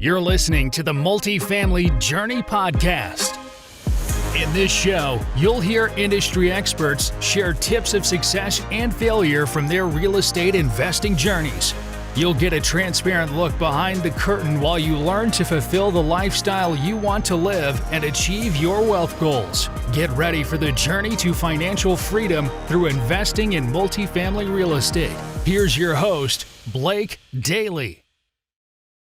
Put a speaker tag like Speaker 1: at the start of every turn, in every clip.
Speaker 1: You're listening to the Multifamily Journey Podcast. In this show, you'll hear industry experts share tips of success and failure from their real estate investing journeys. You'll get a transparent look behind the curtain while you learn to fulfill the lifestyle you want to live and achieve your wealth goals. Get ready for the journey to financial freedom through investing in multifamily real estate. Here's your host, Blake Dailey.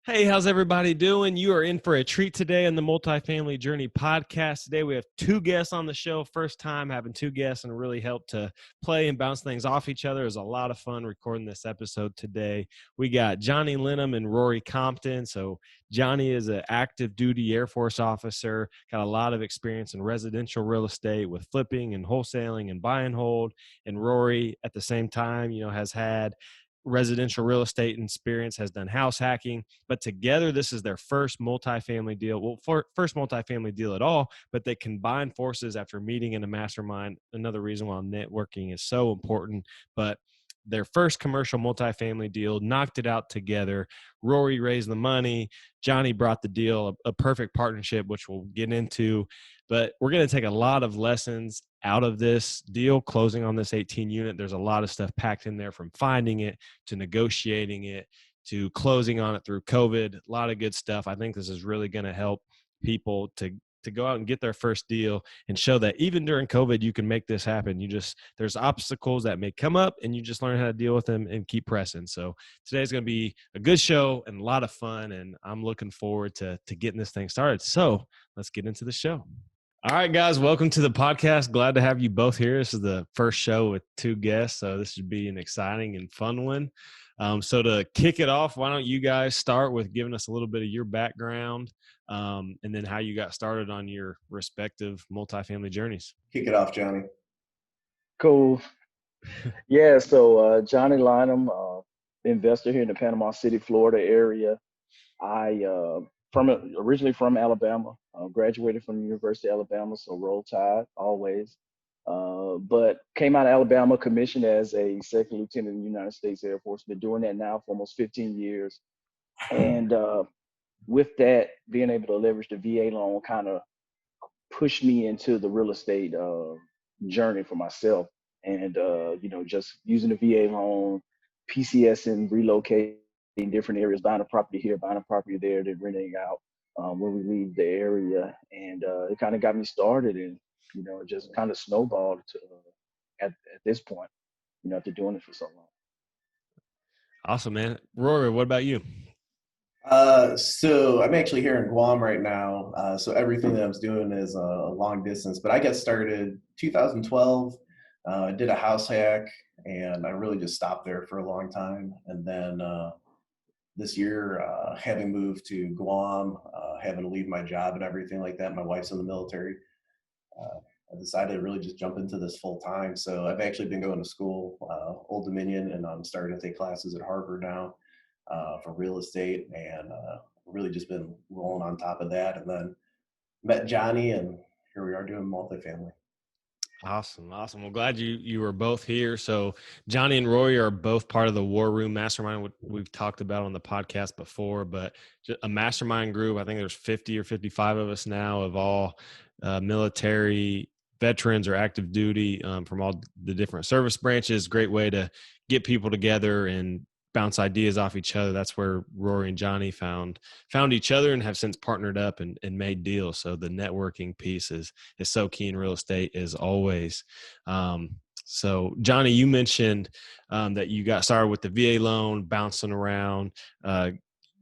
Speaker 2: Hey, how's everybody doing? You are in for a treat today on the Multifamily Journey Podcast. Today we have two guests on the show. First time having two guests, and really helped to play and bounce things off each other. It was a lot of fun recording this episode today. We got Johnny Linum and Rory Compton. So Johnny is an active duty Air Force officer, got a lot of experience in residential real estate with flipping and wholesaling and buy and hold. And Rory at the same time, has had residential real estate experience, has done house hacking, but together this is their first multifamily deal. Well, first multifamily deal at all, but they combine forces after meeting in a mastermind. Another reason why networking is so important. But their first commercial multifamily deal, knocked it out together. Rory raised the money. Johnny brought the deal, a perfect partnership, which we'll get into. But we're going to take a lot of lessons out of this deal, closing on this 18 unit. There's a lot of stuff packed in there, from finding it to negotiating it to closing on it through COVID. A lot of good stuff. I think this is really going to help people to go out and get their first deal and show that even during COVID, you can make this happen. There's obstacles that may come up, and you just learn how to deal with them and keep pressing. So today's going to be a good show and a lot of fun, and I'm looking forward to getting this thing started. So let's get into the show. All right, guys, welcome to the podcast. Glad to have you both here. This is the first show with two guests, so this should be an exciting and fun one. So to kick it off, why don't you guys start with giving us a little bit of your background, and then how you got started on your respective multifamily journeys.
Speaker 3: Kick it off, Johnny.
Speaker 4: Cool. Yeah, so Johnny Linum, investor here in the Panama City, Florida area. Originally from Alabama, graduated from the University of Alabama, so roll tide always. But came out of Alabama, commissioned as a second lieutenant in the United States Air Force. Been doing that now for almost 15 years. And with that, being able to leverage the VA loan kind of pushed me into the real estate journey for myself. And, just using the VA loan, PCS and relocating in different areas, buying a property here, buying a property there, then renting out when we leave the area. And it kind of got me started, and, it just kind of snowballed to, at this point, after doing it for so long.
Speaker 2: Awesome, man. Rory, what about you?
Speaker 3: So I'm actually here in Guam right now. So everything that I was doing is a long distance, but I got started 2012. I did a house hack, and I really just stopped there for a long time. And then this year, having moved to Guam, having to leave my job and everything like that, my wife's in the military, I decided to really just jump into this full time. So I've actually been going to school, Old Dominion, and I'm starting to take classes at Harvard now for real estate, and really just been rolling on top of that. And then met Johnny, and here we are doing multifamily.
Speaker 2: Awesome. Well, glad you were both here. So Johnny and Rory are both part of the War Room Mastermind, what we've talked about on the podcast before, but a mastermind group. I think there's 50 or 55 of us now, of all military veterans or active duty from all the different service branches. Great way to get people together and bounce ideas off each other. That's where Rory and Johnny found each other and have since partnered up and made deals. So the networking piece is so key in real estate, as always. So Johnny, you mentioned that you got started with the VA loan, bouncing around,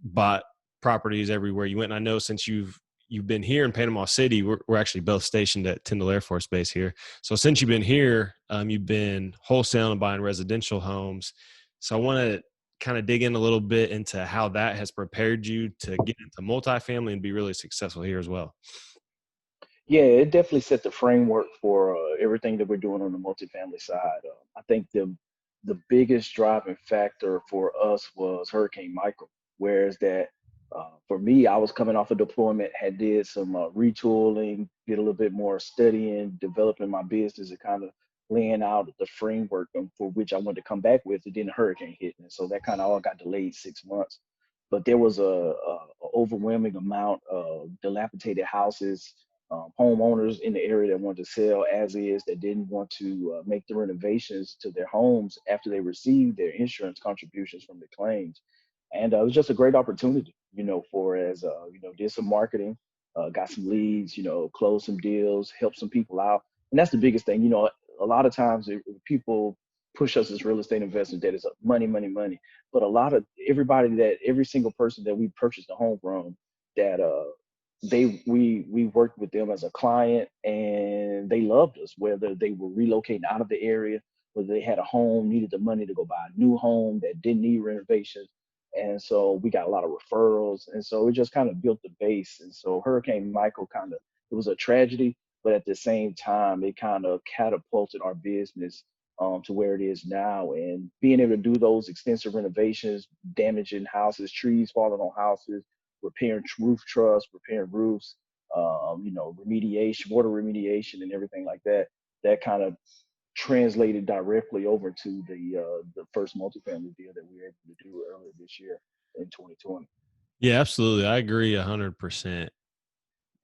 Speaker 2: bought properties everywhere you went. And I know since you've been here in Panama City, we're actually both stationed at Tyndall Air Force Base here. So since you've been here, you've been wholesaling and buying residential homes. So I want to kind of dig in a little bit into how that has prepared you to get into multifamily and be really successful here as well.
Speaker 4: Yeah, it definitely set the framework for everything that we're doing on the multifamily side. I think the biggest driving factor for us was Hurricane Michael, whereas that for me, I was coming off a deployment, had did some retooling, did a little bit more studying, developing my business, and kind of laying out the framework for which I wanted to come back with. And then the hurricane hit, and so that kind of all got delayed 6 months. But there was a overwhelming amount of dilapidated houses, homeowners in the area that wanted to sell as is, that didn't want to make the renovations to their homes after they received their insurance contributions from the claims. And it was just a great opportunity, for as, did some marketing, got some leads, closed some deals, helped some people out. And that's the biggest thing. A lot of times people push us as real estate investors that is money, money, money. But every single person that we purchased a home from, that we worked with them as a client, and they loved us, whether they were relocating out of the area, whether they had a home, needed the money to go buy a new home that didn't need renovations. And so we got a lot of referrals. And so it just kind of built the base. And so Hurricane Michael it was a tragedy, but at the same time, it kind of catapulted our business to where it is now. And being able to do those extensive renovations, damaging houses, trees falling on houses, repairing roof truss, repairing roofs, remediation, water remediation, and everything like that. That kind of translated directly over to the first multifamily deal that we were able to do earlier this year in 2020.
Speaker 2: Yeah, absolutely. I agree 100%.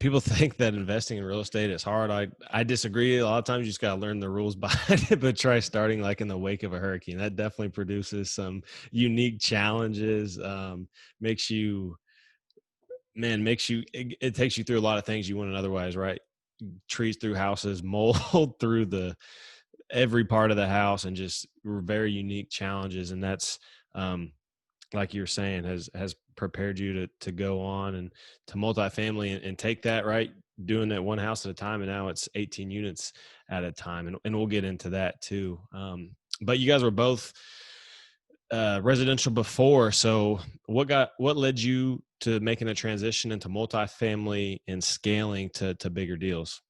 Speaker 2: People think that investing in real estate is hard. I disagree. A lot of times you just got to learn the rules behind it, but try starting like in the wake of a hurricane. That definitely produces some unique challenges. It takes you through a lot of things you wouldn't otherwise, right? Trees through houses, mold through every part of the house, and just very unique challenges. And that's, like you're saying, has prepared you to go on and to multifamily and take that, right? Doing that one house at a time. And now it's 18 units at a time. And we'll get into that too. But you guys were both residential before. So what led you to making a transition into multifamily and scaling to bigger deals?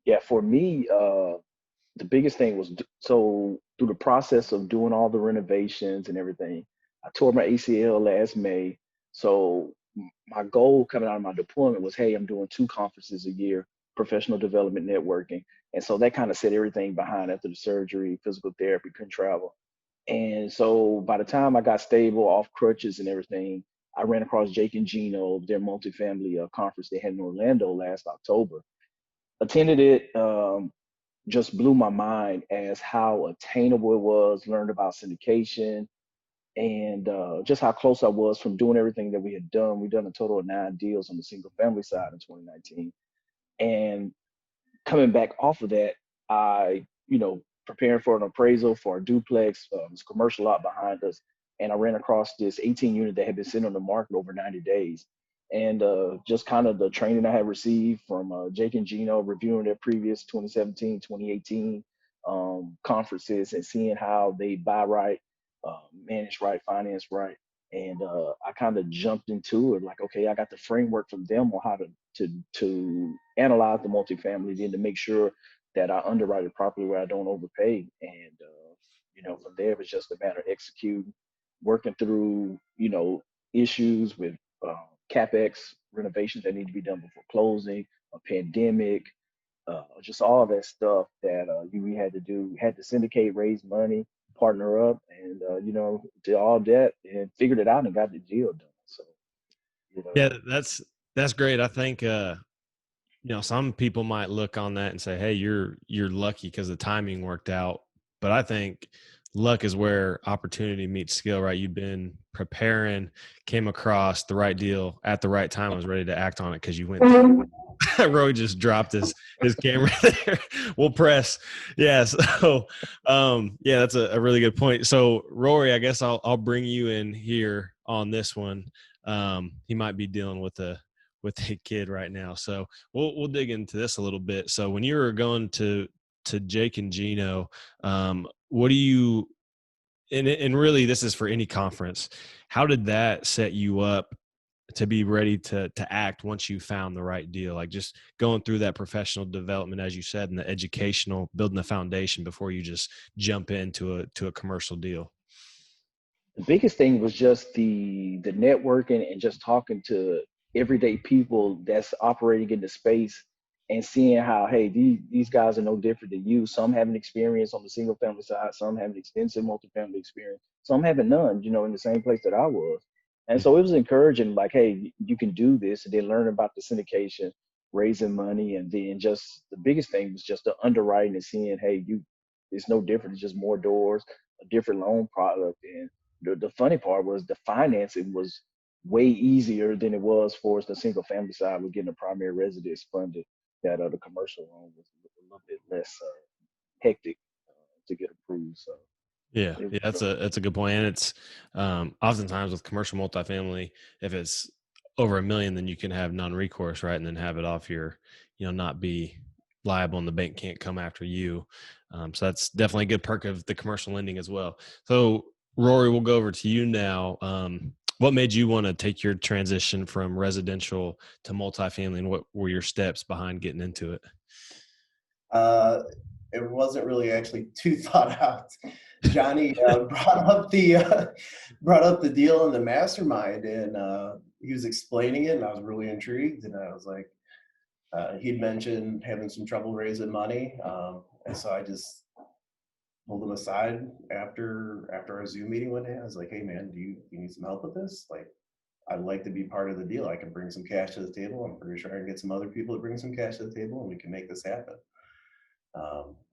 Speaker 4: Yeah, for me, the biggest thing was, so through the process of doing all the renovations and everything, I tore my ACL last May. So my goal coming out of my deployment was, hey, I'm doing 2 conferences a year, professional development networking. And so that kind of set everything behind after the surgery, physical therapy, couldn't travel. And so by the time I got stable, off crutches and everything, I ran across Jake and Gino, their multifamily conference they had in Orlando last October. Attended it, just blew my mind as how attainable it was, learned about syndication, and just how close I was from doing everything that we had done. We've done a total of 9 deals on the single family side in 2019. And coming back off of that, I, preparing for an appraisal for a duplex, it's a commercial lot behind us. And I ran across this 18 unit that had been sitting on the market over 90 days. And just kind of the training I had received from Jake and Gino, reviewing their previous 2017, 2018 conferences, and seeing how they buy right, manage right, finance right. And I kind of jumped into it like, okay, I got the framework from them on how to analyze the multifamily, then to make sure that I underwrite it properly where I don't overpay. And, from there, it was just a matter of executing, working through, issues with CapEx renovations that need to be done before closing, a pandemic, just all that stuff that we had to do. We had to syndicate, raise money, partner up, and did all that and figured it out and got the deal done. So,
Speaker 2: Yeah, that's great. I think some people might look on that and say, "Hey, you're lucky because the timing worked out." But I think luck is where opportunity meets skill, right? You've been preparing, came across the right deal at the right time, was ready to act on it because you went through. Rory just dropped his camera there. We'll press. Yeah. So, that's a really good point. So Rory, I guess I'll bring you in here on this one. He might be dealing with a kid right now. So we'll dig into this a little bit. So when you were going to Jake and Gino, what do you, and really this is for any conference, how did that set you up to be ready to act once you found the right deal? Like just going through that professional development, as you said, and the educational, building the foundation before you just jump into a commercial deal.
Speaker 4: The biggest thing was just the networking and just talking to everyday people that's operating in the space and seeing how, hey, these guys are no different than you. Some having experience on the single family side, some having extensive multifamily experience, some having none, in the same place that I was. And so it was encouraging, like, hey, you can do this, and then learn about the syndication, raising money, and then just the biggest thing was just the underwriting and seeing, hey, it's no different. It's just more doors, a different loan product. And the funny part was the financing was way easier than it was for us. The single family side was getting a primary residence funded. That the commercial loan was a little bit less hectic to get approved. So
Speaker 2: Yeah,
Speaker 4: it
Speaker 2: yeah,
Speaker 4: was,
Speaker 2: that's a good point. And it's oftentimes with commercial multifamily, if it's over $1 million, then you can have non-recourse, right, and then have it off your, not be liable, and the bank can't come after you. So that's definitely a good perk of the commercial lending as well. So Rory, we'll go over to you now. What made you want to take your transition from residential to multifamily, and what were your steps behind getting into it?
Speaker 3: It wasn't really actually too thought out. Johnny brought up the deal in the mastermind, and he was explaining it, and I was really intrigued. And I was like, he'd mentioned having some trouble raising money, and so I just pulled him aside after our Zoom meeting one day. I was like, "Hey, man, do you need some help with this? Like, I'd like to be part of the deal. I can bring some cash to the table. I'm pretty sure I can get some other people to bring some cash to the table, and we can make this happen."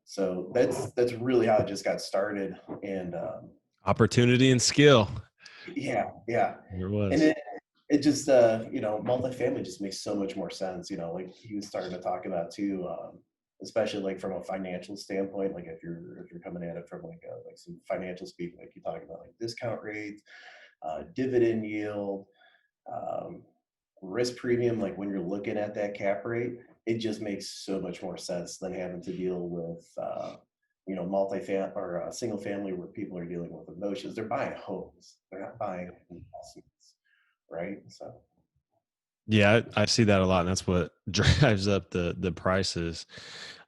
Speaker 3: So that's really how it just got started. And
Speaker 2: Opportunity and skill.
Speaker 3: yeah.
Speaker 2: There was.
Speaker 3: And it just multifamily just makes so much more sense. Like he was starting to talk about too, especially like from a financial standpoint. Like if you're coming at it from like some financial speak, like you talk about like discount rates, dividend yield, risk premium. Like when you're looking at that cap rate, it just makes so much more sense than having to deal with multifamily or single family, where people are dealing with emotions. They're buying homes, they're not buying investments, right? So
Speaker 2: Yeah, I see that a lot, and that's what drives up the prices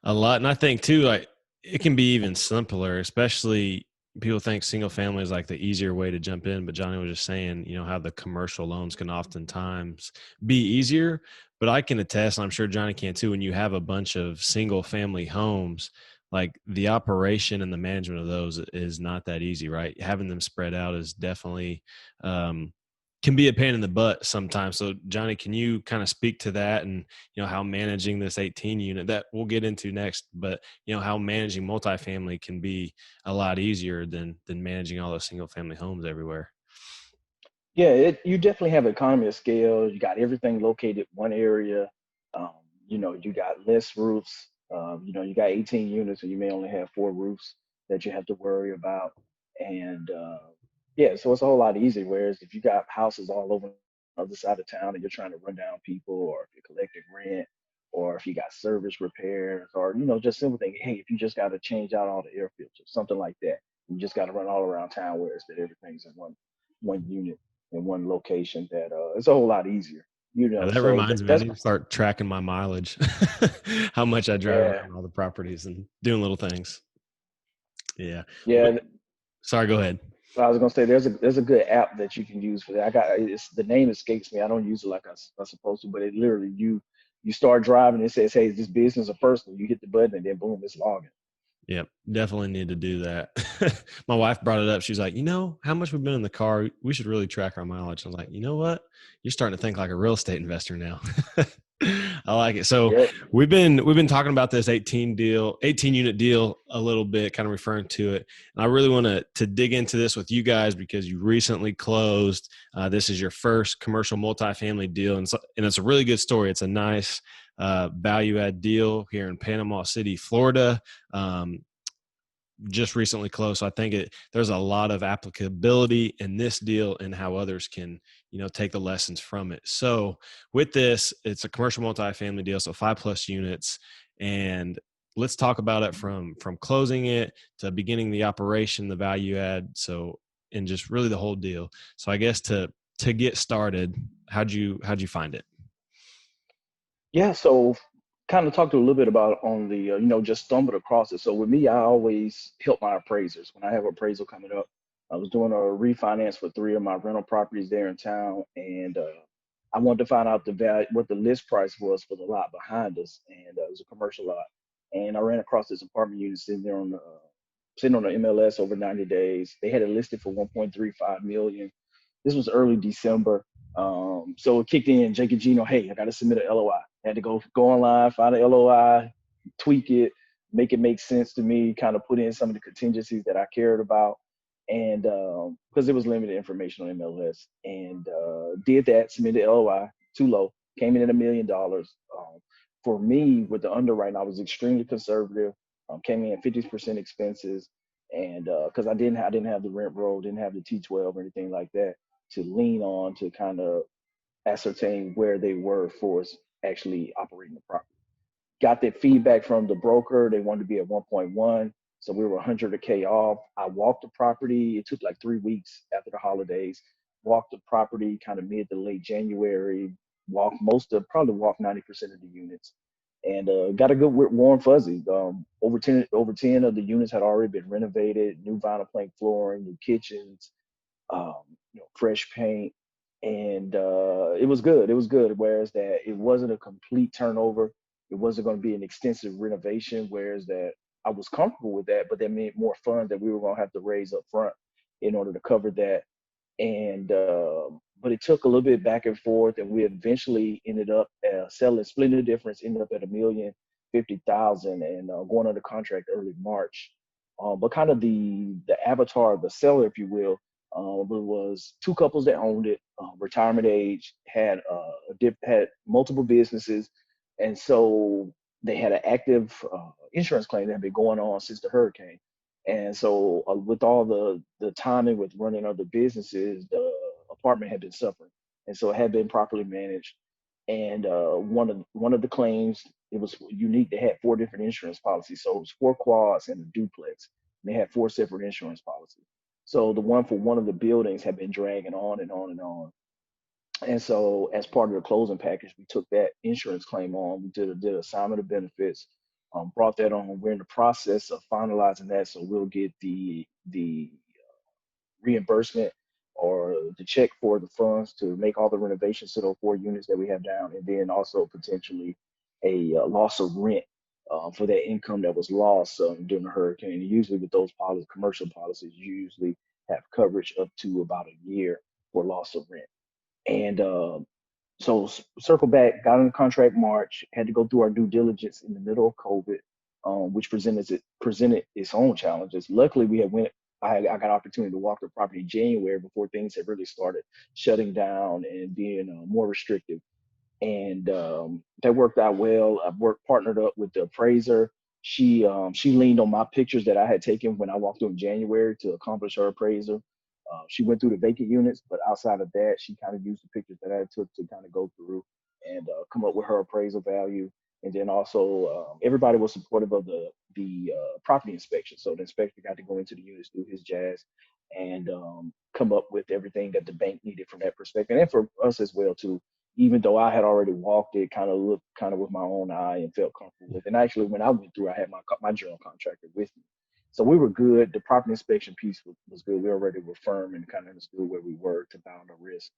Speaker 2: a lot. And I think too, like it can be even simpler, especially people think single family is like the easier way to jump in. But Johnny was just saying, how the commercial loans can oftentimes be easier. But I can attest, and I'm sure Johnny can too, when you have a bunch of single family homes, like the operation and the management of those is not that easy, right? Having them spread out is definitely can be a pain in the butt sometimes. So Johnny, can you kind of speak to that, and how managing this 18 unit that we'll get into next, but how managing multifamily can be a lot easier than managing all those single family homes everywhere?
Speaker 4: Yeah, you definitely have economy of scale. You got everything located one area. You got less roofs. You got 18 units, and you may only have 4 roofs that you have to worry about. And yeah, so it's a whole lot easier. Whereas if you got houses all over the other side of town and you're trying to run down people, or if you're collecting rent, or if you got service repairs, or just simple thing. Hey, if you just got to change out all the air filters, something like that, you just got to run all around town. Whereas that everything's in one unit in one location, that it's a whole lot easier.
Speaker 2: That
Speaker 4: So
Speaker 2: reminds me, I
Speaker 4: that's
Speaker 2: need to start tracking my mileage, how much I drive
Speaker 4: yeah,
Speaker 2: around all the properties and doing little things. Yeah.
Speaker 4: yeah.
Speaker 2: Sorry, go ahead.
Speaker 4: I was gonna say there's a good app that you can use for that. The name escapes me. I don't use it like I'm supposed to, but it literally you start driving. It says, "Hey, is this business or personal?" You hit the button, and then boom, it's logging.
Speaker 2: Yep, definitely need to do that. My wife brought it up. She's like, how much we've been in the car? We should really track our mileage. I was like, you know what? You're starting to think like a real estate investor now. I like it. So
Speaker 4: Yeah,
Speaker 2: we've been talking about this 18 unit deal a little bit, kind of referring to it. And I really want to dig into this with you guys because you recently closed. This is your first commercial multifamily deal, and it's a really good story. It's a nice value add deal here in Panama City, Florida. Just recently closed. So I think there's a lot of applicability in this deal and how others can, take the lessons from it. So with this, it's a commercial multifamily deal, so 5+ units. And let's talk about it from closing it to beginning the operation, the value add. So, and just really the whole deal. So I guess to get started, how'd you find it?
Speaker 4: yeah. So kind of talked a little bit about on the just stumbled across it. So with me, I always help my appraisers when I have appraisal coming up. I was doing a refinance for 3 of my rental properties there in town, and I wanted to find out the value, what the list price was for the lot behind us, and it was a commercial lot. And I ran across this apartment unit sitting on the MLS over 90 days. They had it listed for 1.35 million. This was early December. So it kicked in. Jake and Gino, hey, I got to submit an LOI. Had to go online, find an LOI, tweak it, make it make sense to me, kind of put in some of the contingencies that I cared about. And because there was limited information on MLS, and did that, submitted LOI, too low, came in at $1 million. For me, with the underwriting, I was extremely conservative, came in at 50% expenses. And because I didn't have the rent roll, didn't have the T12 or anything like that to lean on to kind of ascertain where they were for us actually operating the property. Got that feedback from the broker. They wanted to be at 1.1. So we were 100K off. I walked the property. It took like 3 weeks after the holidays. Walked the property kind of mid to late January. Probably walked 90% of the units. And got a good warm fuzzy. Over 10 of the units had already been renovated, new vinyl plank flooring, new kitchens, fresh paint. And it was good. It was good. Whereas that it wasn't a complete turnover. It wasn't going to be an extensive renovation. Whereas that I was comfortable with that, but that meant more funds that we were going to have to raise up front in order to cover that. And but it took a little bit back and forth, and we eventually ended up splitting the difference, ended up at $1,050,000 and going under contract early March. But kind of the avatar of the seller, if you will, was two couples that owned it, retirement age, had multiple businesses, and so they had an active insurance claim that had been going on since the hurricane. And so with all the timing with running other businesses, the apartment had been suffering. And so it had been properly managed. And one of the claims, it was unique. They had 4 different insurance policies. So it was 4 quads and a duplex. And they had 4 separate insurance policies. So the one for one of the buildings had been dragging on and on and on. And so as part of the closing package, we took that insurance claim on. We did assignment of benefits. Brought that on. We're in the process of finalizing that, so we'll get the reimbursement or the check for the funds to make all the renovations to those 4 units that we have down, and then also potentially a loss of rent for that income that was lost during the hurricane. And usually with those commercial policies, you usually have coverage up to about a year for loss of rent. And so circle back, got on the contract March, had to go through our due diligence in the middle of COVID, which presented its own challenges. Luckily, I got an opportunity to walk the property in January before things had really started shutting down and being more restrictive. And that worked out well. I partnered up with the appraiser. She leaned on my pictures that I had taken when I walked through in January to accomplish her appraisal. She went through the vacant units, but outside of that, she kind of used the pictures that I took to kind of go through and come up with her appraisal value. And then also everybody was supportive of the property inspection. So the inspector got to go into the units, do his jazz, and come up with everything that the bank needed from that perspective. And for us as well, too, even though I had already walked it, kind of looked with my own eye and felt comfortable with it. And actually, when I went through, I had my general contractor with me. So we were good. The property inspection piece was good. We already were firm and kind of understood where we were to bound the risk.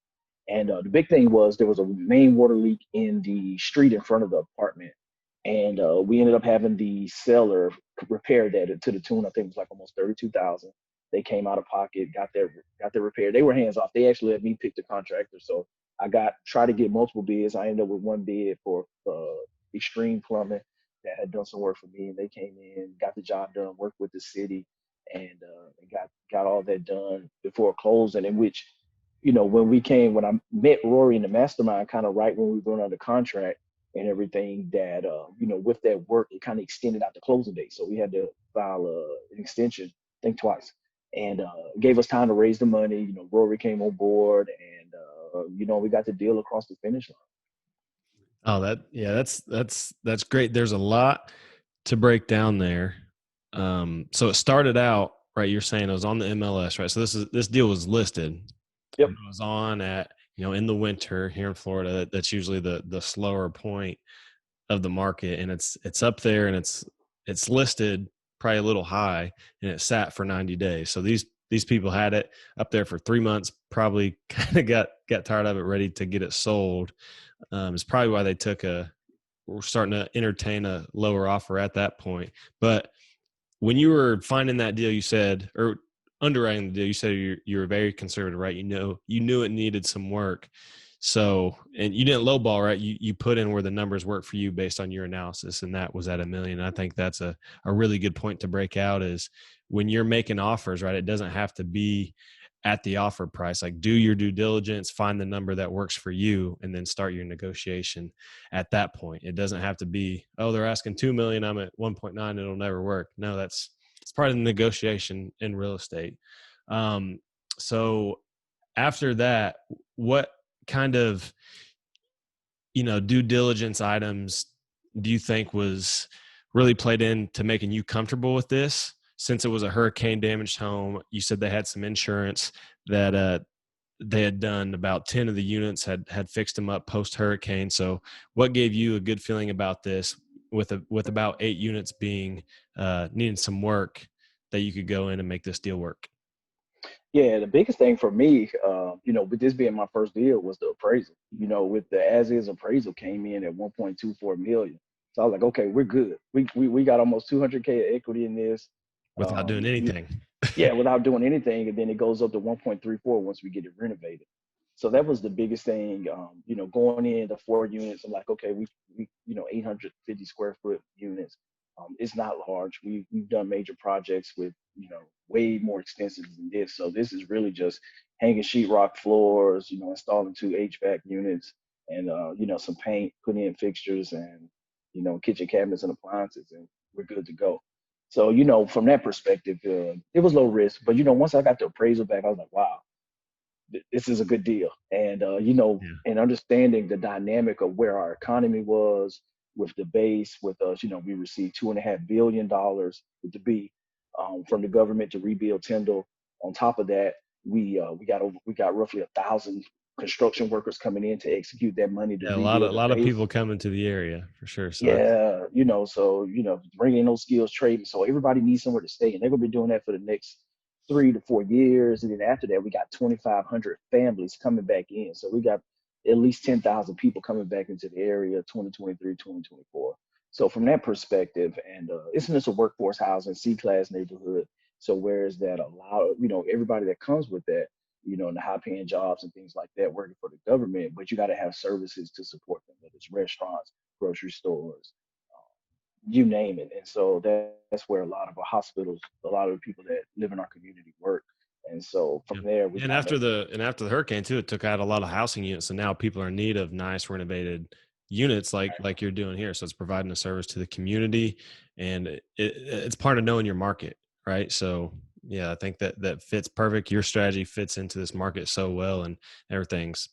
Speaker 4: And the big thing was there was a main water leak in the street in front of the apartment. And we ended up having the seller repair that to the tune, I think it was like almost $32,000. They came out of pocket, got their repair. They were hands off. They actually let me pick the contractor. So I tried to get multiple bids. I ended up with one bid for Extreme Plumbing that had done some work for me, and they came in, got the job done, worked with the city, and got all that done before closing. In which, when I met Rory in the Mastermind, kind of right when we were under contract and everything, that with that work, it kind of extended out the closing date. So we had to file an extension, I think twice, and gave us time to raise the money. Rory came on board, and we got the deal across the finish line.
Speaker 2: Oh, that's great. There's a lot to break down there. So it started out, right? You're saying it was on the MLS, right? So this deal was listed.
Speaker 4: Yep.
Speaker 2: It was on at, in the winter here in Florida. That's usually the slower point of the market, and it's up there, and it's listed probably a little high, and it sat for 90 days. So these people had it up there for 3 months, probably kind of got tired of it, ready to get it sold. It's probably why we're starting to entertain a lower offer at that point. But when you were finding that deal, you said, or underwriting the deal, you said you were very conservative, right? You knew it needed some work. So, and you didn't lowball, right? You put in where the numbers work for you based on your analysis, and that was at $1 million. I think that's a really good point to break out is when you're making offers, right? It doesn't have to be at the offer price. Like, do your due diligence, find the number that works for you, and then start your negotiation at that point. It doesn't have to be, oh, they're asking $2 million, I'm at 1.9, it'll never work. No, it's part of the negotiation in real estate. So after that, what kind of, due diligence items do you think was really played into making you comfortable with this? Since it was a hurricane damaged home, you said they had some insurance that they had done about 10 of the units had fixed them up post hurricane. So what gave you a good feeling about this with about 8 units being needing some work that you could go in and make this deal work?
Speaker 4: Yeah, the biggest thing for me, with this being my first deal was the appraisal. With the as-is appraisal came in at 1.24 million. So I was like, okay, we're good. We got almost 200K of equity in this.
Speaker 2: Without doing anything.
Speaker 4: Yeah, without doing anything. And then it goes up to 1.34 once we get it renovated. So that was the biggest thing, going in the 4 units. I'm like, okay, we 850 square foot units. It's not large. We've done major projects with, way more extensive than this. So this is really just hanging sheetrock floors, installing 2 HVAC units and, some paint, putting in fixtures and, kitchen cabinets and appliances, and we're good to go. So, from that perspective, it was low risk. But, once I got the appraisal back, I was like, wow, this is a good deal. And, and understanding the dynamic of where our economy was with the base, with us, we received $2.5 billion with the B from the government to rebuild Tyndall. On top of that, we got roughly 1,000 construction workers coming in to execute that money. To
Speaker 2: a lot of people coming to the area for sure. So
Speaker 4: bringing in those skills trading. So everybody needs somewhere to stay, and they're gonna be doing that for the next 3 to 4 years. And then after that, we got 2,500 families coming back in. So we got at least 10,000 people coming back into the area 2023, 2024. So from that perspective, and it's just a workforce housing, C-class neighborhood. So whereas that allow, everybody that comes with that, in the high paying jobs and things like that, working for the government, but you got to have services to support them, whether it's restaurants, grocery stores, you name it. And so that's where a lot of our hospitals, a lot of the people that live in our community work. And so from there,
Speaker 2: after the hurricane too, it took out a lot of housing units, and now people are in need of nice renovated units like you're doing here. So it's providing a service to the community, and it's part of knowing your market, right? So yeah, I think that fits perfect. Your strategy fits into this market so well, and everything's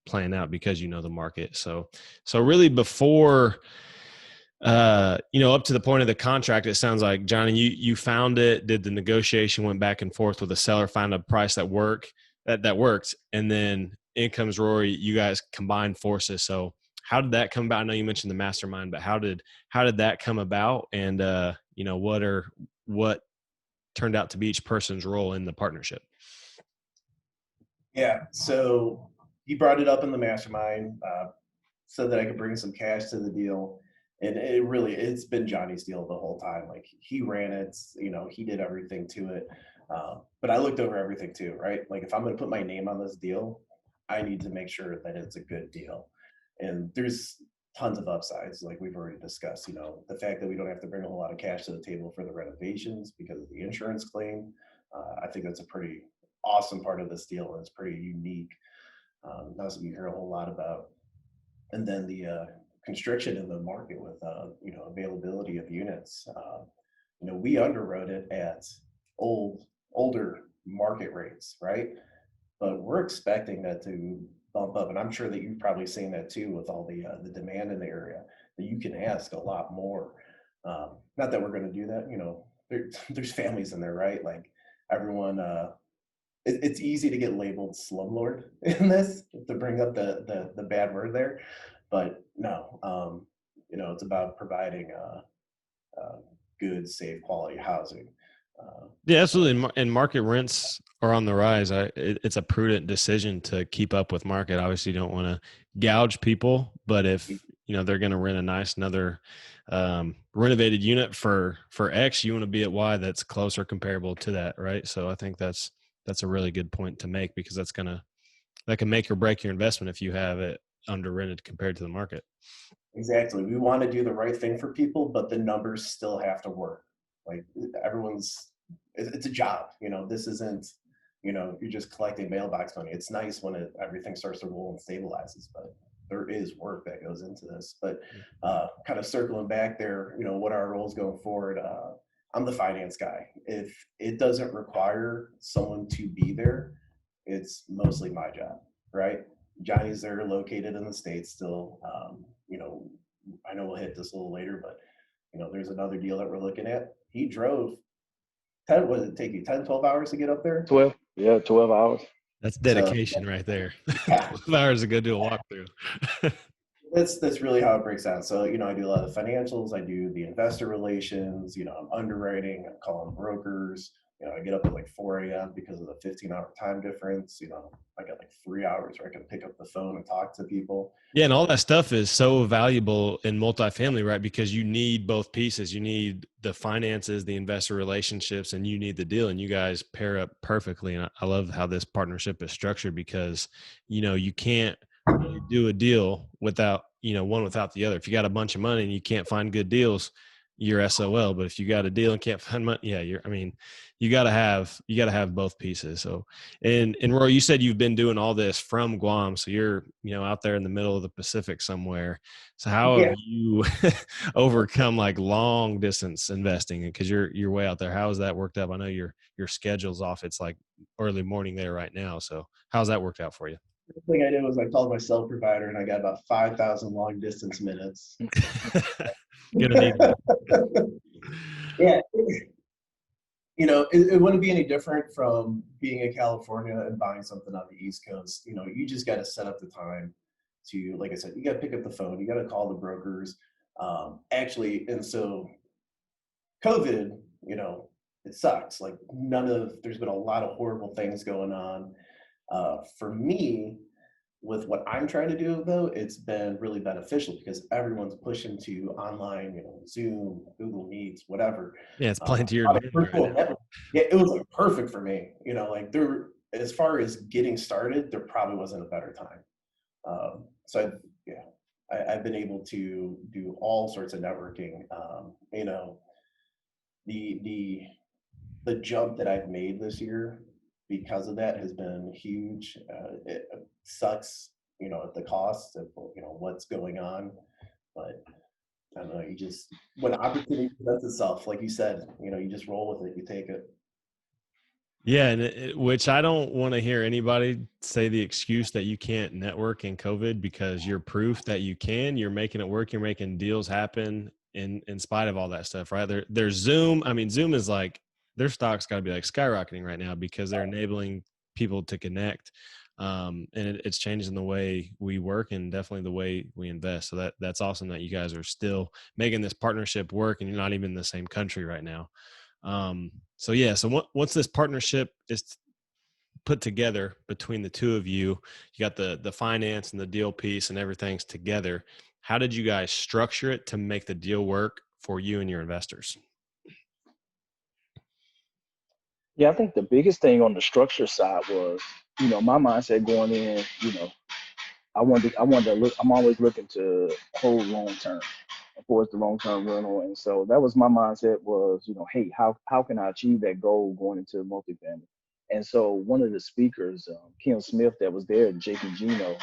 Speaker 2: playing out because you know the market. So really before up to the point of the contract, it sounds like, Johnny, you found it, did the negotiation, went back and forth with the seller, found a price that worked, and then in comes Rory. You guys combined forces. So how did that come about? I know you mentioned the mastermind, but how did that come about? And what turned out to be each person's role in the partnership?
Speaker 3: Yeah, so he brought it up in the mastermind, said that I could bring some cash to the deal. And it's been Johnny's deal the whole time. Like, he ran it, he did everything to it. But I looked over everything too, right? Like, if I'm going to put my name on this deal, I need to make sure that it's a good deal. And there's tons of upsides, like we've already discussed, the fact that we don't have to bring a whole lot of cash to the table for the renovations because of the insurance claim. I think that's a pretty awesome part of this deal, and it's pretty unique. Not something you hear a whole lot about. And then the constriction in the market with availability of units. We underwrote it at older market rates, right? But we're expecting that to bump up, and I'm sure that you've probably seen that too with all the demand in the area, that you can ask a lot more. Not that we're going to do that, there's families in there, right? Like, everyone, it's easy to get labeled slumlord in this, to bring up the bad word there. But no, it's about providing good, safe, quality housing.
Speaker 2: Yeah, absolutely. And market rents are on the rise. It's a prudent decision to keep up with market. Obviously, you don't want to gouge people, but if they're going to rent another renovated unit for X, you want to be at Y that's closer comparable to that, right? So I think that's a really good point to make, because that can make or break your investment if you have it under rented compared to the market.
Speaker 3: Exactly. We want to do the right thing for people, but the numbers still have to work. Like it's a job. This isn't, you're just collecting mailbox money. It's nice when everything starts to roll and stabilizes, but there is work that goes into this. But kind of circling back there, what our roles going forward, I'm the finance guy. If it doesn't require someone to be there, it's mostly my job, right? Johnny's there, located in the States still. I know we'll hit this a little later, but there's another deal that we're looking at. He drove 10, what did it take you, 10, 12 hours to get up there?
Speaker 4: 12 hours.
Speaker 2: That's dedication right there.
Speaker 3: Yeah.
Speaker 2: 12 hours to go do a walkthrough.
Speaker 3: That's really how it breaks down. So, I do a lot of financials, I do the investor relations, I'm underwriting, I'm calling brokers, I get up at like 4 a.m. because of the 15-hour time difference. I got like 3 hours where I can pick up the phone and talk to people.
Speaker 2: Yeah, and all that stuff is so valuable in multifamily, right? Because you need both pieces. You need the finances, the investor relationships, and you need the deal. And you guys pair up perfectly. And I love how this partnership is structured, because, you can't really do a deal without, one without the other. If you got a bunch of money and you can't find good deals, you're SOL. But if you got a deal and can't find money, yeah, you gotta have both pieces. So, and Rory, you said you've been doing all this from Guam, so you're out there in the middle of the Pacific somewhere. So how have you overcome like long distance investing? Because you're way out there. How has that worked out? I know your schedule's off. It's like early morning there right now. So how's that worked out for you?
Speaker 3: The thing I did was I called my cell provider and I got about 5,000 long distance minutes.
Speaker 2: Gonna need that.
Speaker 3: Yeah. It wouldn't be any different from being in California and buying something on the East Coast. You just got to set up the time to, like I said, you got to pick up the phone, you got to call the brokers. And so COVID, it sucks. Like there's been a lot of horrible things going on. For me, with what I'm trying to do, though, it's been really beneficial because everyone's pushing to online, Zoom, Google Meets, whatever.
Speaker 2: Yeah, it's playing to your advantage right now.
Speaker 3: Yeah, it was like perfect for me. As far as getting started, there probably wasn't a better time. I've been able to do all sorts of networking. The jump that I've made this year because of that has been huge. It sucks, at the cost of, what's going on, but I don't know, when opportunity presents itself, like you said, you just roll with it, you take it.
Speaker 2: Yeah, and which I don't want to hear anybody say the excuse that you can't network in COVID, because you're proof that you can. You're making it work. You're making deals happen in spite of all that stuff, right? There's Zoom. I mean, Zoom is like, their stock's got to be like skyrocketing right now because they're enabling people to connect. And it's changing the way we work and definitely the way we invest. So that's awesome that you guys are still making this partnership work and you're not even in the same country right now. So once this partnership is put together between the two of you, you got the finance and the deal piece and everything's together. How did you guys structure it to make the deal work for you and your investors?
Speaker 4: Yeah, I think the biggest thing on the structure side was, my mindset going in, I wanted to look, I'm always looking to hold long term, of course, the long term rental. And so that was my mindset was, hey, how can I achieve that goal going into multifamily? And so one of the speakers, Kim Smith, that was there, Jake and Gino,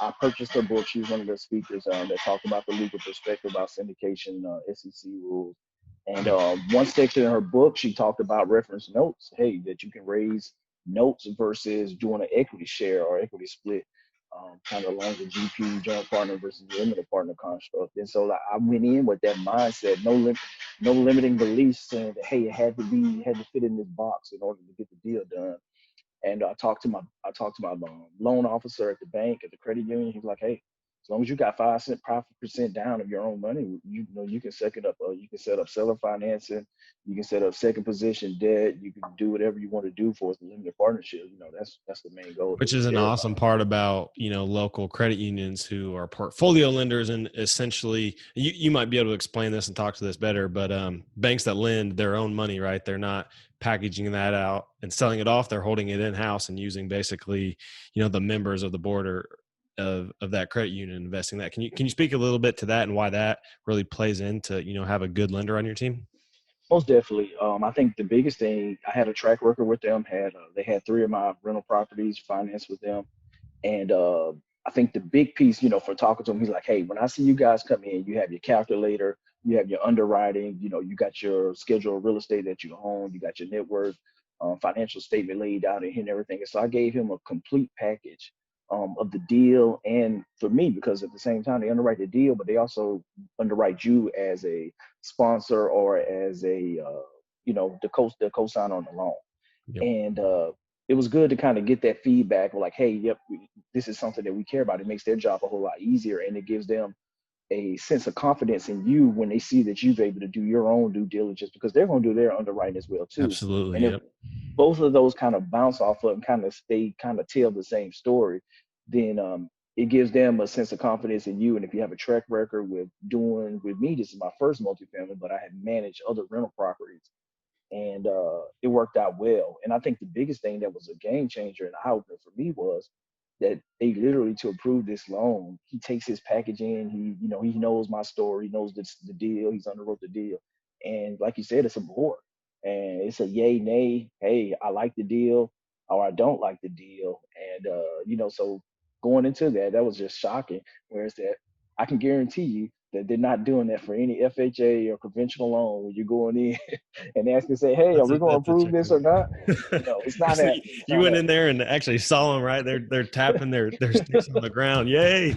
Speaker 4: I purchased her book. She was one of the speakers that talked about the legal perspective about syndication, SEC rules. And one section in her book, she talked about reference notes. Hey, that you can raise notes versus doing an equity share or equity split, kind of along the GP, joint partner versus limited partner construct. And so I went in with that mindset, no limiting beliefs, saying that, hey, it had to fit in this box in order to get the deal done. And I talked to my loan officer at the bank, at the credit union. He was like, hey, As long as you got 5% down of your own money, you know you can set it up. You can set up seller financing. You can set up second position debt. You can do whatever you want to do for a limited partnership. You know, that's the main goal that
Speaker 2: Which
Speaker 4: we
Speaker 2: is an
Speaker 4: care
Speaker 2: awesome
Speaker 4: about.
Speaker 2: part about, local credit unions who are portfolio lenders, and essentially you might be able to explain this and talk to this better, but banks that lend their own money, right? They're not packaging that out and selling it off. They're holding it in house and using basically, the members of the board or of that credit union investing that. Can you speak a little bit to that and why that really plays into, have a good lender on your team?
Speaker 4: Most definitely. I think the biggest thing, I had a track record with them. They had 3 of my rental properties financed with them. And I think the big piece, for talking to him, he's like, hey, when I see you guys come in, you have your calculator, you have your underwriting, you got your schedule of real estate that you own, you got your net worth, financial statement laid out and everything. And so I gave him a complete package of the deal. And for me, because at the same time, they underwrite the deal, but they also underwrite you as a sponsor or as a, the co-sign on the loan.
Speaker 2: Yep.
Speaker 4: And it was good to kind of get that feedback like, hey, yep, this is something that we care about. It makes their job a whole lot easier, and it gives them a sense of confidence in you when they see that you've able to do your own due diligence, because they're going to do their underwriting as well too.
Speaker 2: Absolutely.
Speaker 4: And if both of those kind of bounce off of and kind of tell the same story, then it gives them a sense of confidence in you. And if you have a track record with me, this is my first multifamily, but I have managed other rental properties, and it worked out well. And I think the biggest thing that was a game changer and eye opener for me was that they literally, to approve this loan, he takes his package in. He knows my story, he knows the deal, he's underwrote the deal, and like you said, it's a board, and it's a yay nay. Hey, I like the deal, or I don't like the deal, and so going into that was just shocking. Whereas that I can guarantee you that they're not doing that for any FHA or conventional loan when you're going in and asking, say, hey, are we going to approve this or not? No, it's not happening.
Speaker 2: You went in there and actually saw them, right? They're tapping their sticks on the ground. Yay.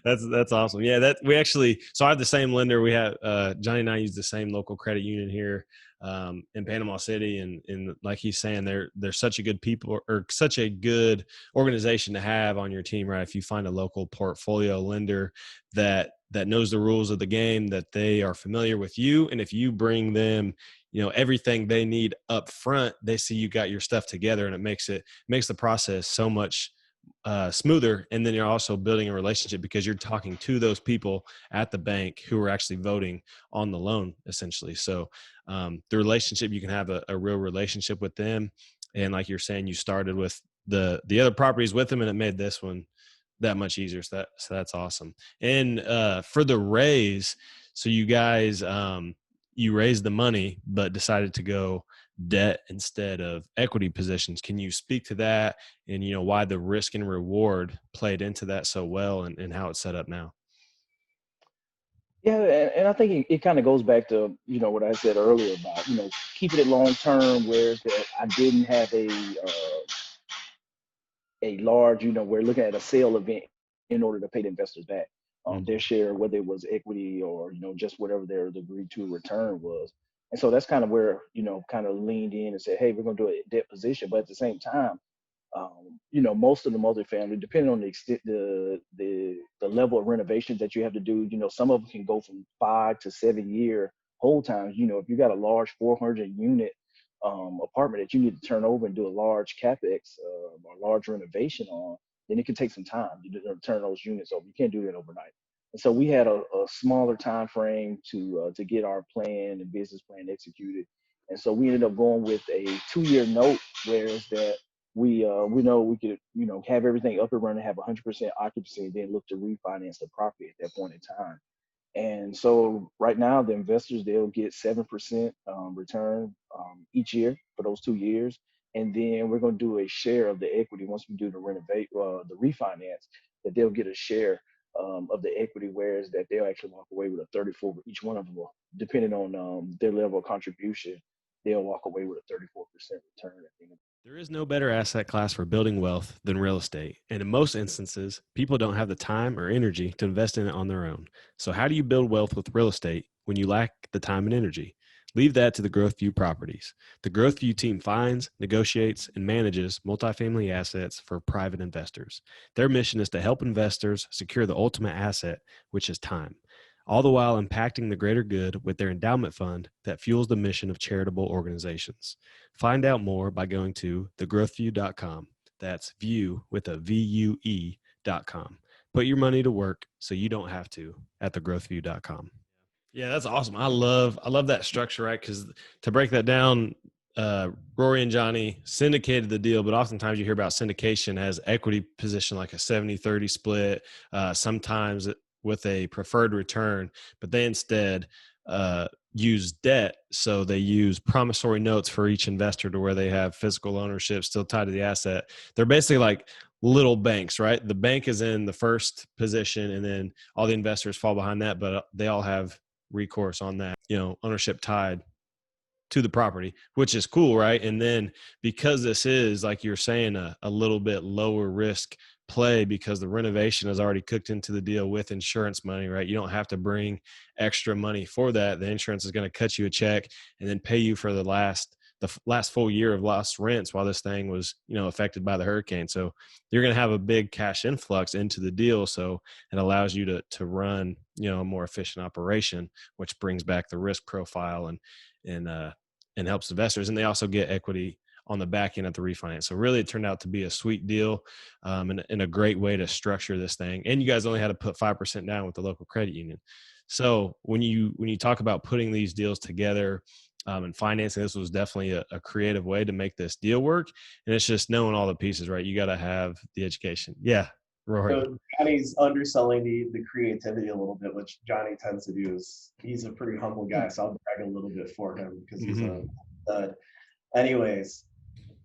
Speaker 2: That's awesome. Yeah, so I have the same lender. We have Johnny and I use the same local credit union here in Panama City, and like he's saying, they're such a good people, or such a good organization to have on your team, right? If you find a local portfolio lender that knows the rules of the game, that they are familiar with you, and if you bring them everything they need up front, they see you got your stuff together, and it makes the process so much smoother. And then you're also building a relationship because you're talking to those people at the bank who are actually voting on the loan, essentially. So the relationship, you can have a real relationship with them. And like you're saying, you started with the other properties with them, and it made this one that much easier. So that's awesome. And for the raise, so you guys, you raised the money, but decided to go debt instead of equity positions. Can you speak to that and, why the risk and reward played into that so well, and how it's set up now?
Speaker 4: Yeah, and I think it kind of goes back to, what I said earlier about, keeping it long term, whereas that I didn't have a large, we're looking at a sale event in order to pay the investors back their share, whether it was equity or, just whatever their agreed to return was. And so that's kind of where, kind of leaned in and said, hey, we're going to do a debt position. But at the same time, most of the multifamily, depending on the extent, the level of renovation that you have to do, some of them can go from 5 to 7 year hold times. If you got a large 400 unit apartment that you need to turn over and do a large capex or large renovation on, then it can take some time to turn those units over. You can't do that overnight. And so we had a smaller time frame to get our plan and business plan executed. And so we ended up going with a 2-year note, whereas that we know we could have everything up and running, have 100% occupancy, and then look to refinance the property at that point in time. And so right now the investors, they'll get 7% return each year for those 2 years. And then we're going to do a share of the equity once we do the refinance, that they'll get a share of the equity, whereas that they'll actually walk away with a 34. Each one of them will, depending on their level of contribution, they'll walk away with a 34% return at the end.
Speaker 2: There is no better asset class for building wealth than real estate. And in most instances, people don't have the time or energy to invest in it on their own. So how do you build wealth with real estate when you lack the time and energy? Leave that to the Growth View Properties. The Growth View team finds, negotiates, and manages multifamily assets for private investors. Their mission is to help investors secure the ultimate asset, which is time, all the while impacting the greater good with their endowment fund that fuels the mission of charitable organizations. Find out more by going to thegrowthview.com. That's view with a VUE.com. Put your money to work so you don't have to at thegrowthview.com. Yeah, that's awesome. I love that structure, right? Because to break that down, Rory and Johnny syndicated the deal, but oftentimes you hear about syndication as equity position, like a 70-30 split, sometimes with a preferred return, but they instead use debt. So they use promissory notes for each investor to where they have physical ownership still tied to the asset. They're basically like little banks, right? The bank is in the first position and then all the investors fall behind that, but they all have recourse on that, ownership tied to the property, which is cool, right? And then because this is, like you're saying, a little bit lower risk play because the renovation is already cooked into the deal with insurance money, right? You don't have to bring extra money for that. The insurance is going to cut you a check and then pay you for the last full year of lost rents while this thing was, affected by the hurricane. So you're going to have a big cash influx into the deal. So it allows you to run, a more efficient operation, which brings back the risk profile and helps investors. And they also get equity on the back end of the refinance. So really it turned out to be a sweet deal and a great way to structure this thing. And you guys only had to put 5% down with the local credit union. So when you talk about putting these deals together, and financing, this was definitely a creative way to make this deal work. And it's just knowing all the pieces, right? You got to have the education. Yeah, Rory.
Speaker 3: So Johnny's underselling the creativity a little bit, which Johnny tends to do. He's a pretty humble guy, so I'll brag a little bit for him because he's a stud. Anyways,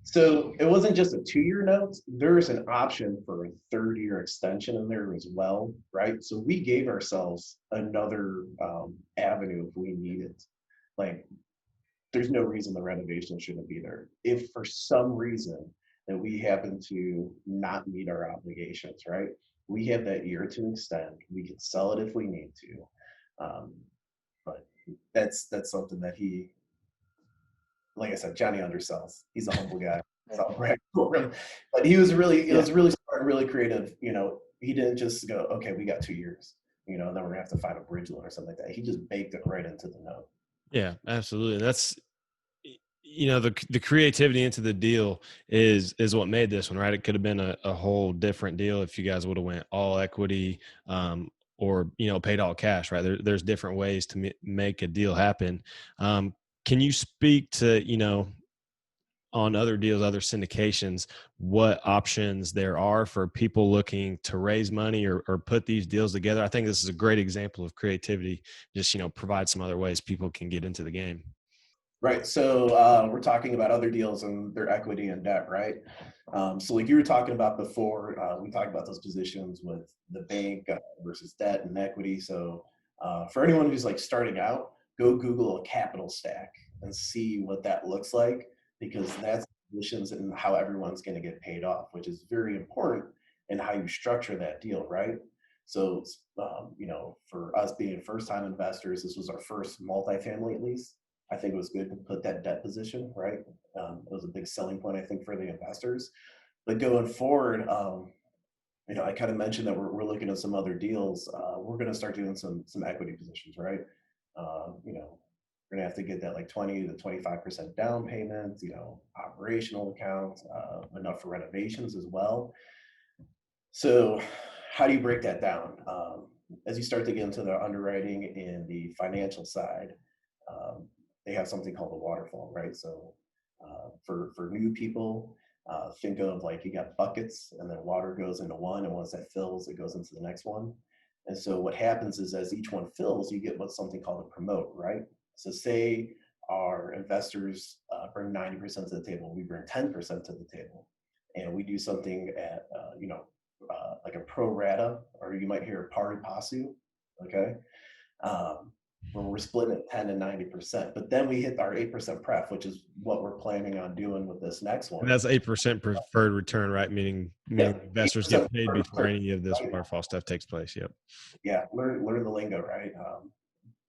Speaker 3: so it wasn't just a 2-year note. There's an option for a 3rd-year extension in there as well, right? So we gave ourselves another avenue if we need it. Like, there's no reason the renovation shouldn't be there. If for some reason that we happen to not meet our obligations, right? We have that year to extend. We can sell it if we need to. But that's something that he, like I said, Johnny undersells. He's a humble guy. So I'll brag for him. But he was really, it was really smart, really creative. He didn't just go, okay, we got 2 years, then we're gonna have to find a bridge loan or something like that. He just baked it right into the note.
Speaker 2: Yeah, absolutely. That's, the creativity into the deal is what made this one, right? It could have been a whole different deal if you guys would have went all equity or, paid all cash, right? There's different ways to make a deal happen. Can you speak to, on other deals, other syndications, what options there are for people looking to raise money or put these deals together? I think this is a great example of creativity. Just, provide some other ways people can get into the game.
Speaker 3: Right. So we're talking about other deals and their equity and debt, right? So like you were talking about before, we talked about those positions with the bank versus debt and equity. So for anyone who's like starting out, go Google a capital stack and see what that looks like, because that's positions and how everyone's going to get paid off, which is very important in how you structure that deal, right? So, for us being first-time investors, this was our first multifamily at least. I think it was good to put that debt position, right? It was a big selling point, I think, for the investors. But going forward, I kind of mentioned that we're looking at some other deals. We're going to start doing some equity positions, right? We're going to have to get that like 20 to 25% down payment, operational accounts, enough for renovations as well. So how do you break that down? As you start to get into the underwriting and the financial side, they have something called the waterfall, right? So for new people, think of like you got buckets and then water goes into one, and once that fills, it goes into the next one. And so what happens is as each one fills, you get what's something called a promote, right? So say our investors bring 90% to the table, we bring 10% to the table, and we do something at, like a pro rata, or you might hear a pari passu, okay? Where we're splitting at 10 and 90%, but then we hit our 8% pref, which is what we're planning on doing with this next one.
Speaker 2: And that's 8% preferred return, right? Meaning investors get paid before any of this waterfall stuff takes place. Yep.
Speaker 3: Yeah, learn the lingo, right?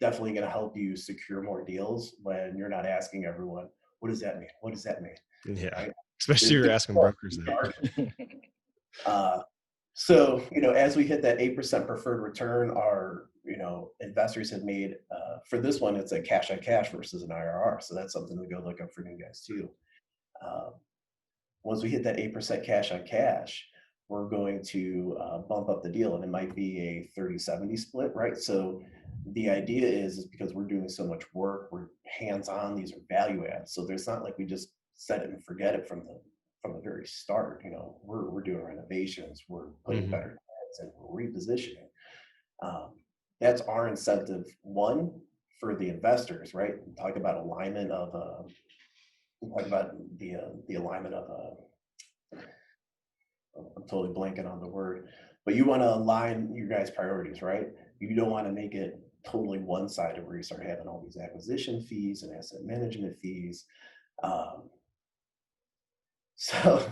Speaker 3: definitely going to help you secure more deals when you're not asking everyone, what does that mean? What does that mean?
Speaker 2: Yeah.
Speaker 3: Right?
Speaker 2: Especially you're asking brokers that.
Speaker 3: So, as we hit that 8% preferred return, our, investors have made, for this one, it's a cash on cash versus an IRR. So that's something to go look up for you guys too. Once we hit that 8% cash on cash, we're going to bump up the deal, and it might be a 30-70 split, right? So the idea is because we're doing so much work, we're hands-on, these are value adds. So there's not like we just set it and forget it from the very start. We're doing renovations, we're putting better tenants, and we're repositioning. That's our incentive, one, for the investors, right? We talk about alignment of the alignment of I'm totally blanking on the word, but you want to align your guys' priorities, right? You don't want to make it totally one-sided where you start having all these acquisition fees and asset management fees. So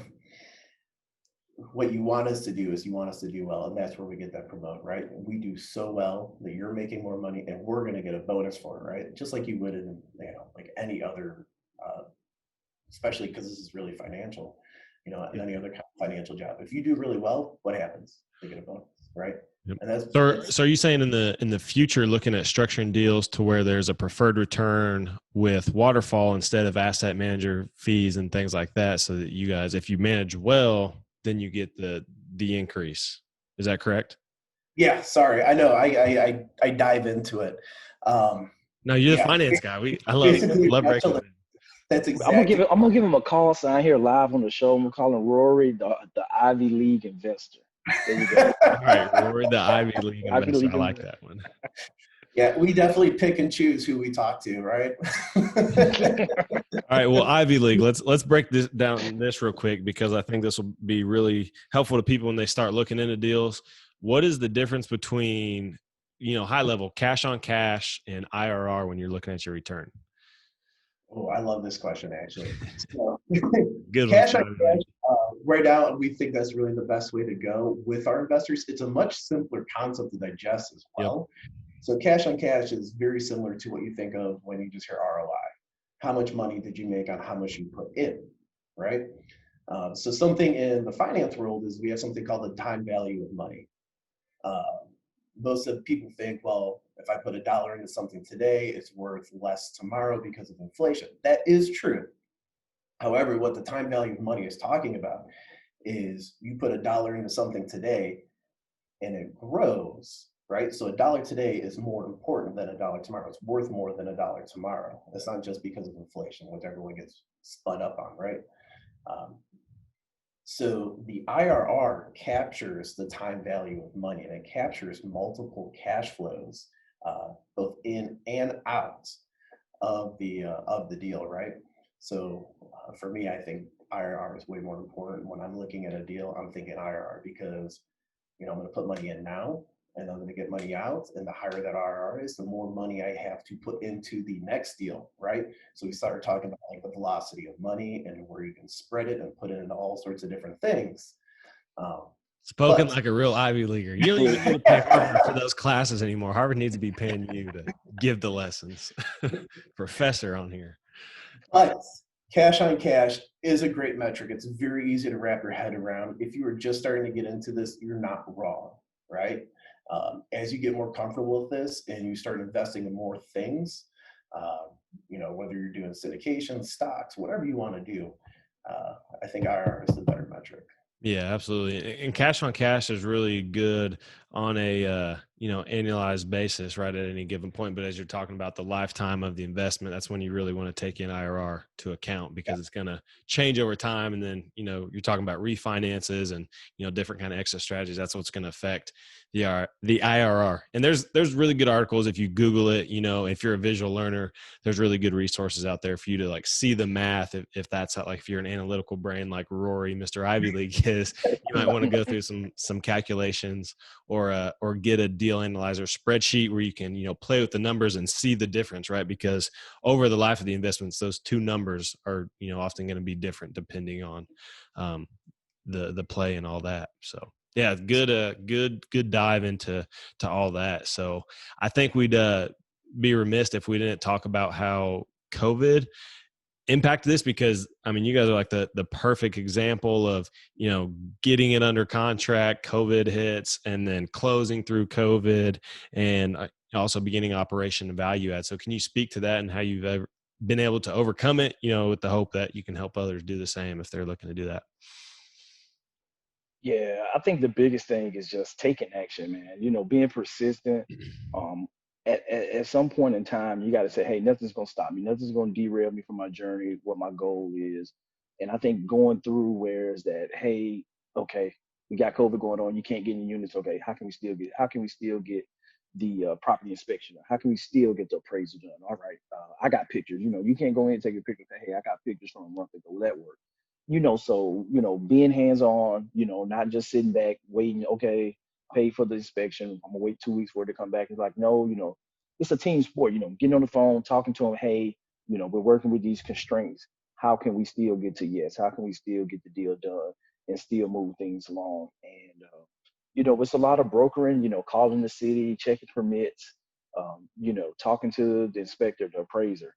Speaker 3: what you want us to do is you want us to do well, and that's where we get that promote, right? We do so well that you're making more money, and we're going to get a bonus for it, right? Just like you would in like any other, especially because this is really financial, any other kind of financial job. If you do really well, what happens? You get a bonus, right?
Speaker 2: Yep.
Speaker 3: And
Speaker 2: So are you saying in the future, looking at structuring deals to where there's a preferred return with waterfall instead of asset manager fees and things like that, so that you guys, if you manage well, then you get the increase? Is that correct?
Speaker 3: Yeah. Sorry, I know I dive into it.
Speaker 2: No, you're the finance guy. I love breaking it.
Speaker 3: That's exactly.
Speaker 4: I'm gonna give him a call sign here live on the show. I'm gonna call him Rory, the Ivy League investor. There you go.
Speaker 2: All right, Rory, the Ivy League investor. I like that one.
Speaker 3: Yeah, we definitely pick and choose who we talk to, right?
Speaker 2: All right, well, Ivy League, let's break this down real quick, because I think this will be really helpful to people when they start looking into deals. What is the difference between, high level cash on cash and IRR when you're looking at your return?
Speaker 3: Oh, I love this question, actually. So,
Speaker 2: Good
Speaker 3: cash
Speaker 2: one.
Speaker 3: on cash, right now, we think that's really the best way to go with our investors. It's a much simpler concept to digest as well. Yep. So cash on cash is very similar to what you think of when you just hear ROI. How much money did you make on how much you put in, right? So something in the finance world is we have something called the time value of money. Most of people think, well, if I put $1 into something today, it's worth less tomorrow because of inflation. That is true. However, what the time value of money is talking about is you put $1 into something today and it grows, right? So $1 today is more important than $1 tomorrow. It's worth more than $1 tomorrow. It's not just because of inflation, which everyone gets spun up on, right? So the IRR captures the time value of money, and it captures multiple cash flows, both in and out of the deal, right? So for me, I think IRR is way more important. When I'm looking at a deal, I'm thinking IRR because I'm going to put money in now, and I'm going to get money out. And the higher that IRR is, the more money I have to put into the next deal, right? So we started talking about like the velocity of money and where you can spread it and put it into all sorts of different things.
Speaker 2: Spoken like a real Ivy Leaguer. You don't even need to pay Harvard for those classes anymore. Harvard needs to be paying you to give the lessons. Professor on here.
Speaker 3: But cash on cash is a great metric. It's very easy to wrap your head around. If you were just starting to get into this, you're not wrong, right? As you get more comfortable with this and you start investing in more things, whether you're doing syndication, stocks, whatever you want to do, I think IRR is the better metric.
Speaker 2: Yeah, absolutely. And cash on cash is really good on a annualized basis, right, at any given point. But as you're talking about the lifetime of the investment, that's when you really want to take in IRR to account, because it's going to change over time. And then, you're talking about refinances and, different kind of exit strategies. That's what's going to affect the IRR. And there's really good articles. If you Google it, if you're a visual learner, there's really good resources out there for you to like see the math. If that's like, if you're an analytical brain like Rory, Mr. Ivy League is, you might want to go through some calculations or get a deal analyzer spreadsheet where you can, play with the numbers and see the difference, right? Because over the life of the investments, those two numbers are, often going to be different depending on the play and all that. So yeah, good dive into all that. So I think we'd be remiss if we didn't talk about how COVID impacted this, because I mean, you guys are like the perfect example of, you know, getting it under contract, COVID hits, and then closing through COVID, and also beginning operation and value add. So can you speak to that and how you've ever been able to overcome it, you know, with the hope that you can help others do the same if they're looking to do that?
Speaker 4: Yeah, I think the biggest thing is just taking action, man. You know, being persistent. Um, at some point in time, you got to say, hey, nothing's going to stop me. Nothing's going to derail me from my journey, what my goal is. And I think going through where is that, hey, okay, we got COVID going on. You can't get in units. Okay, how can we still get the property inspection? How can we still get the appraisal done? All right, I got pictures. You know, you can't go in and take a picture and say, hey, I got pictures from a month ago. Will that work? You know, so, you know, being hands-on, you know, not just sitting back, waiting, okay, pay for the inspection. I'm gonna wait 2 weeks for it to come back. It's like, no, you know, it's a team sport, you know, getting on the phone, talking to them, hey, you know, we're working with these constraints. How can we still get to yes? How can we still get the deal done and still move things along? And, you know, it's a lot of brokering, you know, calling the city, checking permits, you know, talking to the inspector, the appraiser,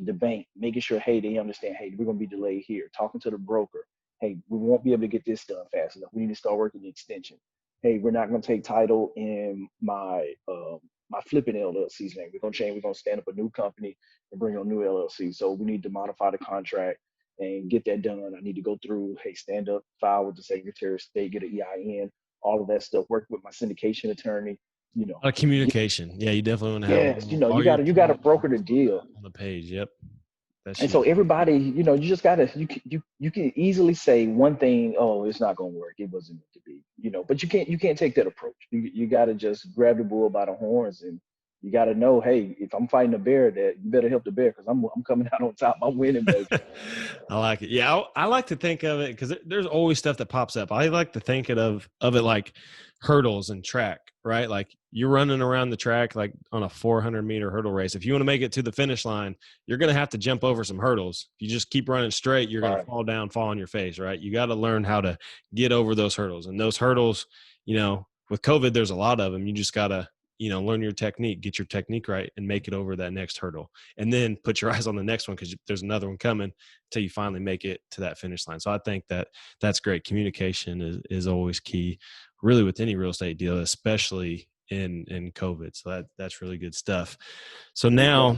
Speaker 4: the bank, making sure, hey, they understand, hey, we're going to be delayed here. Talking to the broker, hey, we won't be able to get this done fast enough. We need to start working the extension. Hey, we're not going to take title in my my flipping LLC's name. We're going to change. We're going to stand up a new company and bring on new LLC. So we need to modify the contract and get that done. I need to go through, hey, stand up, file with the Secretary of State, get an EIN, all of that stuff. Work with my syndication attorney. You know,
Speaker 2: Communication. Yeah, you definitely want to have
Speaker 4: yes, you know,
Speaker 2: all
Speaker 4: you
Speaker 2: your
Speaker 4: got to broker the deal.
Speaker 2: on the page. Yep. That's
Speaker 4: And
Speaker 2: huge.
Speaker 4: so everybody, you know, you just gotta you can easily say one thing, oh, it's not gonna work, it wasn't meant to be, you know, but you can't take that approach. You gotta just grab the bull by the horns, and you gotta know, hey, if I'm fighting a bear, that you better help the bear, because I'm coming out on top. I'm winning, baby.
Speaker 2: I like it. Yeah, I like to think of it because there's always stuff that pops up. I like to think of it like hurdles and track, right? Like you're running around the track like on a 400-meter hurdle race. If you want to make it to the finish line, you're going to have to jump over some hurdles. If you just keep running straight, you're going to fall down, fall on your face, right? You got to learn how to get over those hurdles. And those hurdles, you know, with COVID, there's a lot of them. You just got to, you know, learn your technique, get your technique right, and make it over that next hurdle. And then put your eyes on the next one, because there's another one coming until you finally make it to that finish line. So I think that's great. Communication is always key, really, with any real estate deal, especially in COVID. So that's really good stuff. So now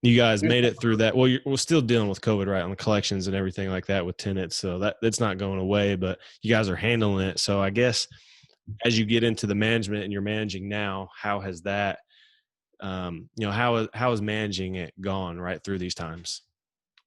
Speaker 2: you guys made it through that. Well, we're still dealing with COVID, right, on the collections and everything like that with tenants. So that's not going away, but you guys are handling it. So I guess as you get into the management and you're managing now, how has that, you know, how is managing it gone right through these times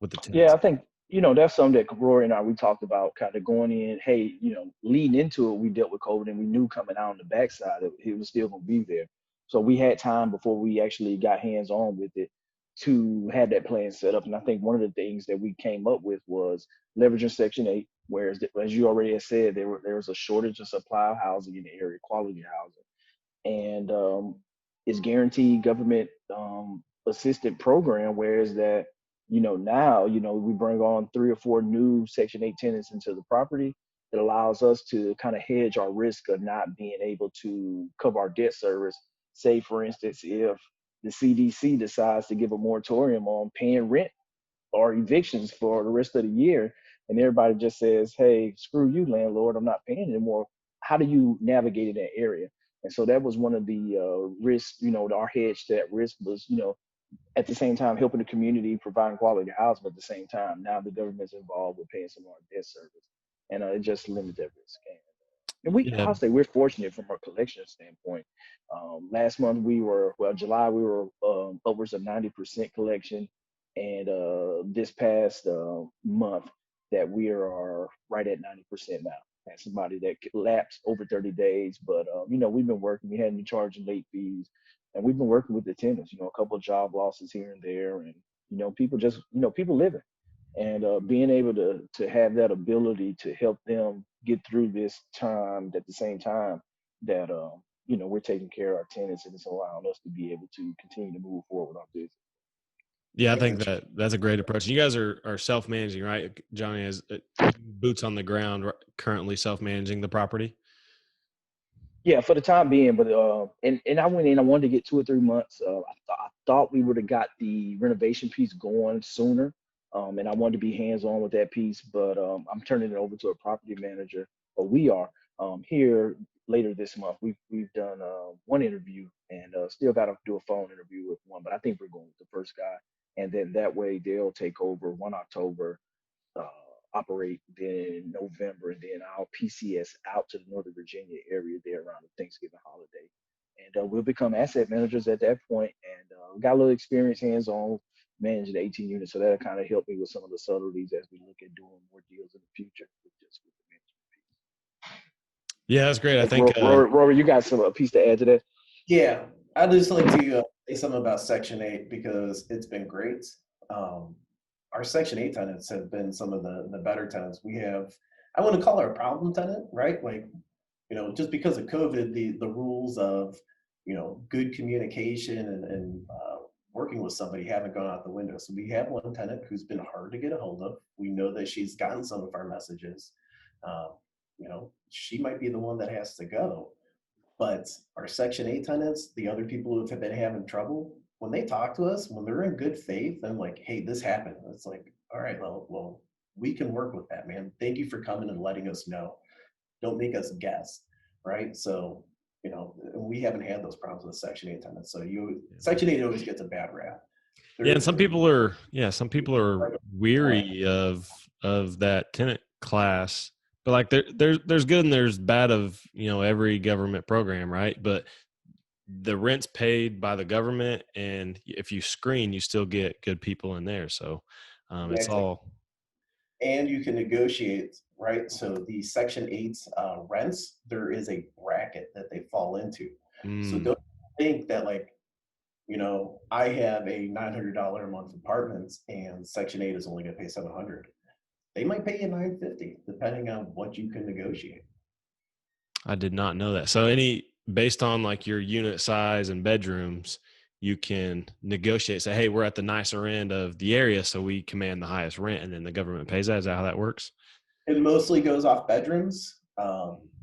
Speaker 2: with the tenants?
Speaker 4: Yeah, I think, you know, that's something that Rory and I, we talked about kind of going in, hey, you know, leading into it, we dealt with COVID, and we knew coming out on the backside, it was still going to be there. So we had time before we actually got hands on with it to have that plan set up. And I think one of the things that we came up with was leveraging Section 8, whereas, as you already had said, there was a shortage of supply of housing in the area, quality housing. And it's guaranteed government assisted program, whereas that, you know, now, you know, we bring on 3 or 4 new Section 8 tenants into the property. It allows us to kind of hedge our risk of not being able to cover our debt service. Say, for instance, if the CDC decides to give a moratorium on paying rent or evictions for the rest of the year, and everybody just says, hey, screw you, landlord, I'm not paying anymore. How do you navigate in that area? And so that was one of the risks, you know, our hedge to that risk was, you know, at the same time helping the community, providing quality housing, but at the same time, now the government's involved with paying some of our debt service. And it just limits that risk. And I'll say we're fortunate from a collection standpoint. Last month July, we were upwards of 90% collection. And this past month that we are right at 90% now. Had somebody that lapsed over 30 days, but you know, we've been working, we hadn't been charging late fees, and we've been working with the tenants, you know, a couple of job losses here and there, and, you know, people just, you know, people living. And being able to have that ability to help them get through this time at the same time that, you know, we're taking care of our tenants, and it's allowing us to be able to continue to move forward with our business.
Speaker 2: Yeah, I think that's a great approach. You guys are self-managing, right? Johnny has boots on the ground, currently self-managing the property.
Speaker 4: Yeah, for the time being, but and I went in. I wanted to get 2 or 3 months. I thought we would have got the renovation piece going sooner, and I wanted to be hands on with that piece. But I'm turning it over to a property manager, or we are here later this month. We've done one interview and still got to do a phone interview with one. But I think we're going with the first guy, and then that way they'll take over 1 October, uh, operate then November, and then I'll PCS out to the Northern Virginia area there around the Thanksgiving holiday. And we'll become asset managers at that point. And we got a little experience hands on managing the 18 units. So that'll kind of help me with some of the subtleties as we look at doing more deals in the future with the management
Speaker 2: Yeah, that's great. I
Speaker 4: piece.
Speaker 2: think,
Speaker 4: Rory, you got a piece to add to that?
Speaker 3: Yeah, I'd just like to say something about Section 8 because it's been great. Our Section 8 tenants have been some of the better tenants. We have, I want to call her a problem tenant, right? Like, just because of COVID, the rules of, good communication and working with somebody haven't gone out the window. So we have one tenant who's been hard to get a hold of. We know that she's gotten some of our messages. She might be the one that has to go. But our Section 8 tenants, the other people who have been having trouble, when they talk to us, when they're in good faith and like, hey, this happened, it's like, all right, well, we can work with that, man. Thank you for coming and letting us know. Don't make us guess, right? So, we haven't had those problems with Section 8 tenants. So Section 8 always gets a bad rap.
Speaker 2: and some people are weary of that tenant class. But like there's good and there's bad of every government program, right? But the rent's paid by the government, and if you screen, you still get good people in there. So it's all.
Speaker 3: And you can negotiate, right? So the Section 8 rents, there is a bracket that they fall into. So don't think that I have a $900 a month apartment and Section 8 is only going to pay $700. They might pay you $950 depending on what you can negotiate.
Speaker 2: I did not know that. So based on like your unit size and bedrooms, you can negotiate, say, hey, we're at the nicer end of the area, so we command the highest rent, and then the government pays that. Is that how that works?
Speaker 3: It mostly goes off bedrooms.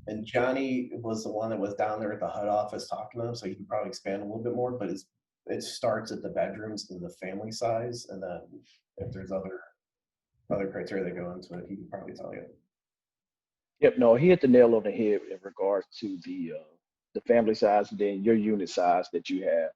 Speaker 3: And Johnny was the one that was down there at the HUD office talking to them, so he can probably expand a little bit more, but it starts at the bedrooms and the family size, and then if there's other criteria that go into it, he can probably tell you.
Speaker 4: Yep, no, he hit the nail on the head in regards to the family size and then your unit size that you have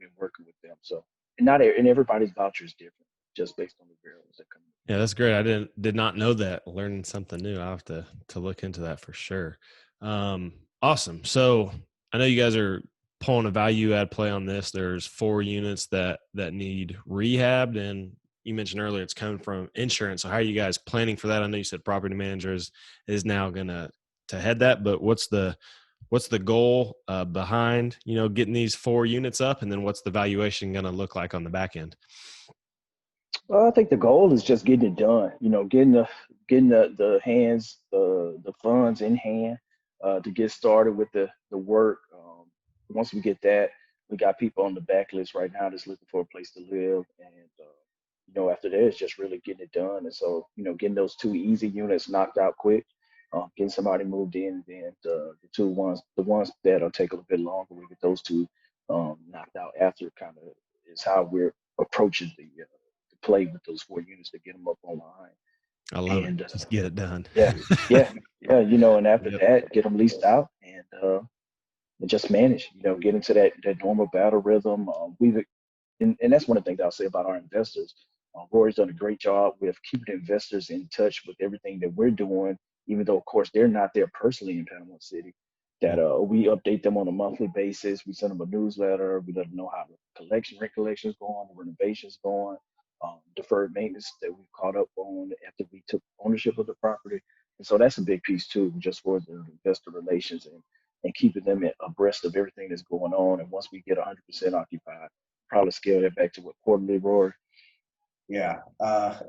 Speaker 4: in working with them. So, and everybody's voucher is different, just based on the variables that come in.
Speaker 2: Yeah, that's great. I did not know that. Learning something new. I'll have to look into that for sure. Awesome. So I know you guys are pulling a value add play on this. There's 4 units that need rehabbed, and you mentioned earlier it's coming from insurance. So how are you guys planning for that? I know you said property managers is now gonna head that, but what's the goal behind getting these 4 units up, and then what's the valuation gonna look like on the back end?
Speaker 4: Well, I think the goal is just getting it done. Getting the hands, the funds in hand to get started with the work. Once we get that, we got people on the back list right now that's looking for a place to live, and after that, it's just really getting it done. And so, getting those 2 easy units knocked out quick, getting somebody moved in, then the ones that'll take a little bit longer, we get those 2 knocked out after. Kind of is how we're approaching the play with those 4 units to get them up online.
Speaker 2: I love it. Just get it done.
Speaker 4: Yeah. And after that, get them leased out and just manage. Get into that normal battle rhythm. And that's one of the things I'll say about our investors. Rory's done a great job with keeping investors in touch with everything that we're doing, even though, of course, they're not there personally in Panama City. That we update them on a monthly basis. We send them a newsletter. We let them know how the rent collection is going, the renovations going, deferred maintenance that we caught up on after we took ownership of the property. And so that's a big piece too, just for the investor relations and keeping them abreast of everything that's going on. And once we get 100% occupied, probably scale that back to what, quarterly, Rory?
Speaker 3: Yeah,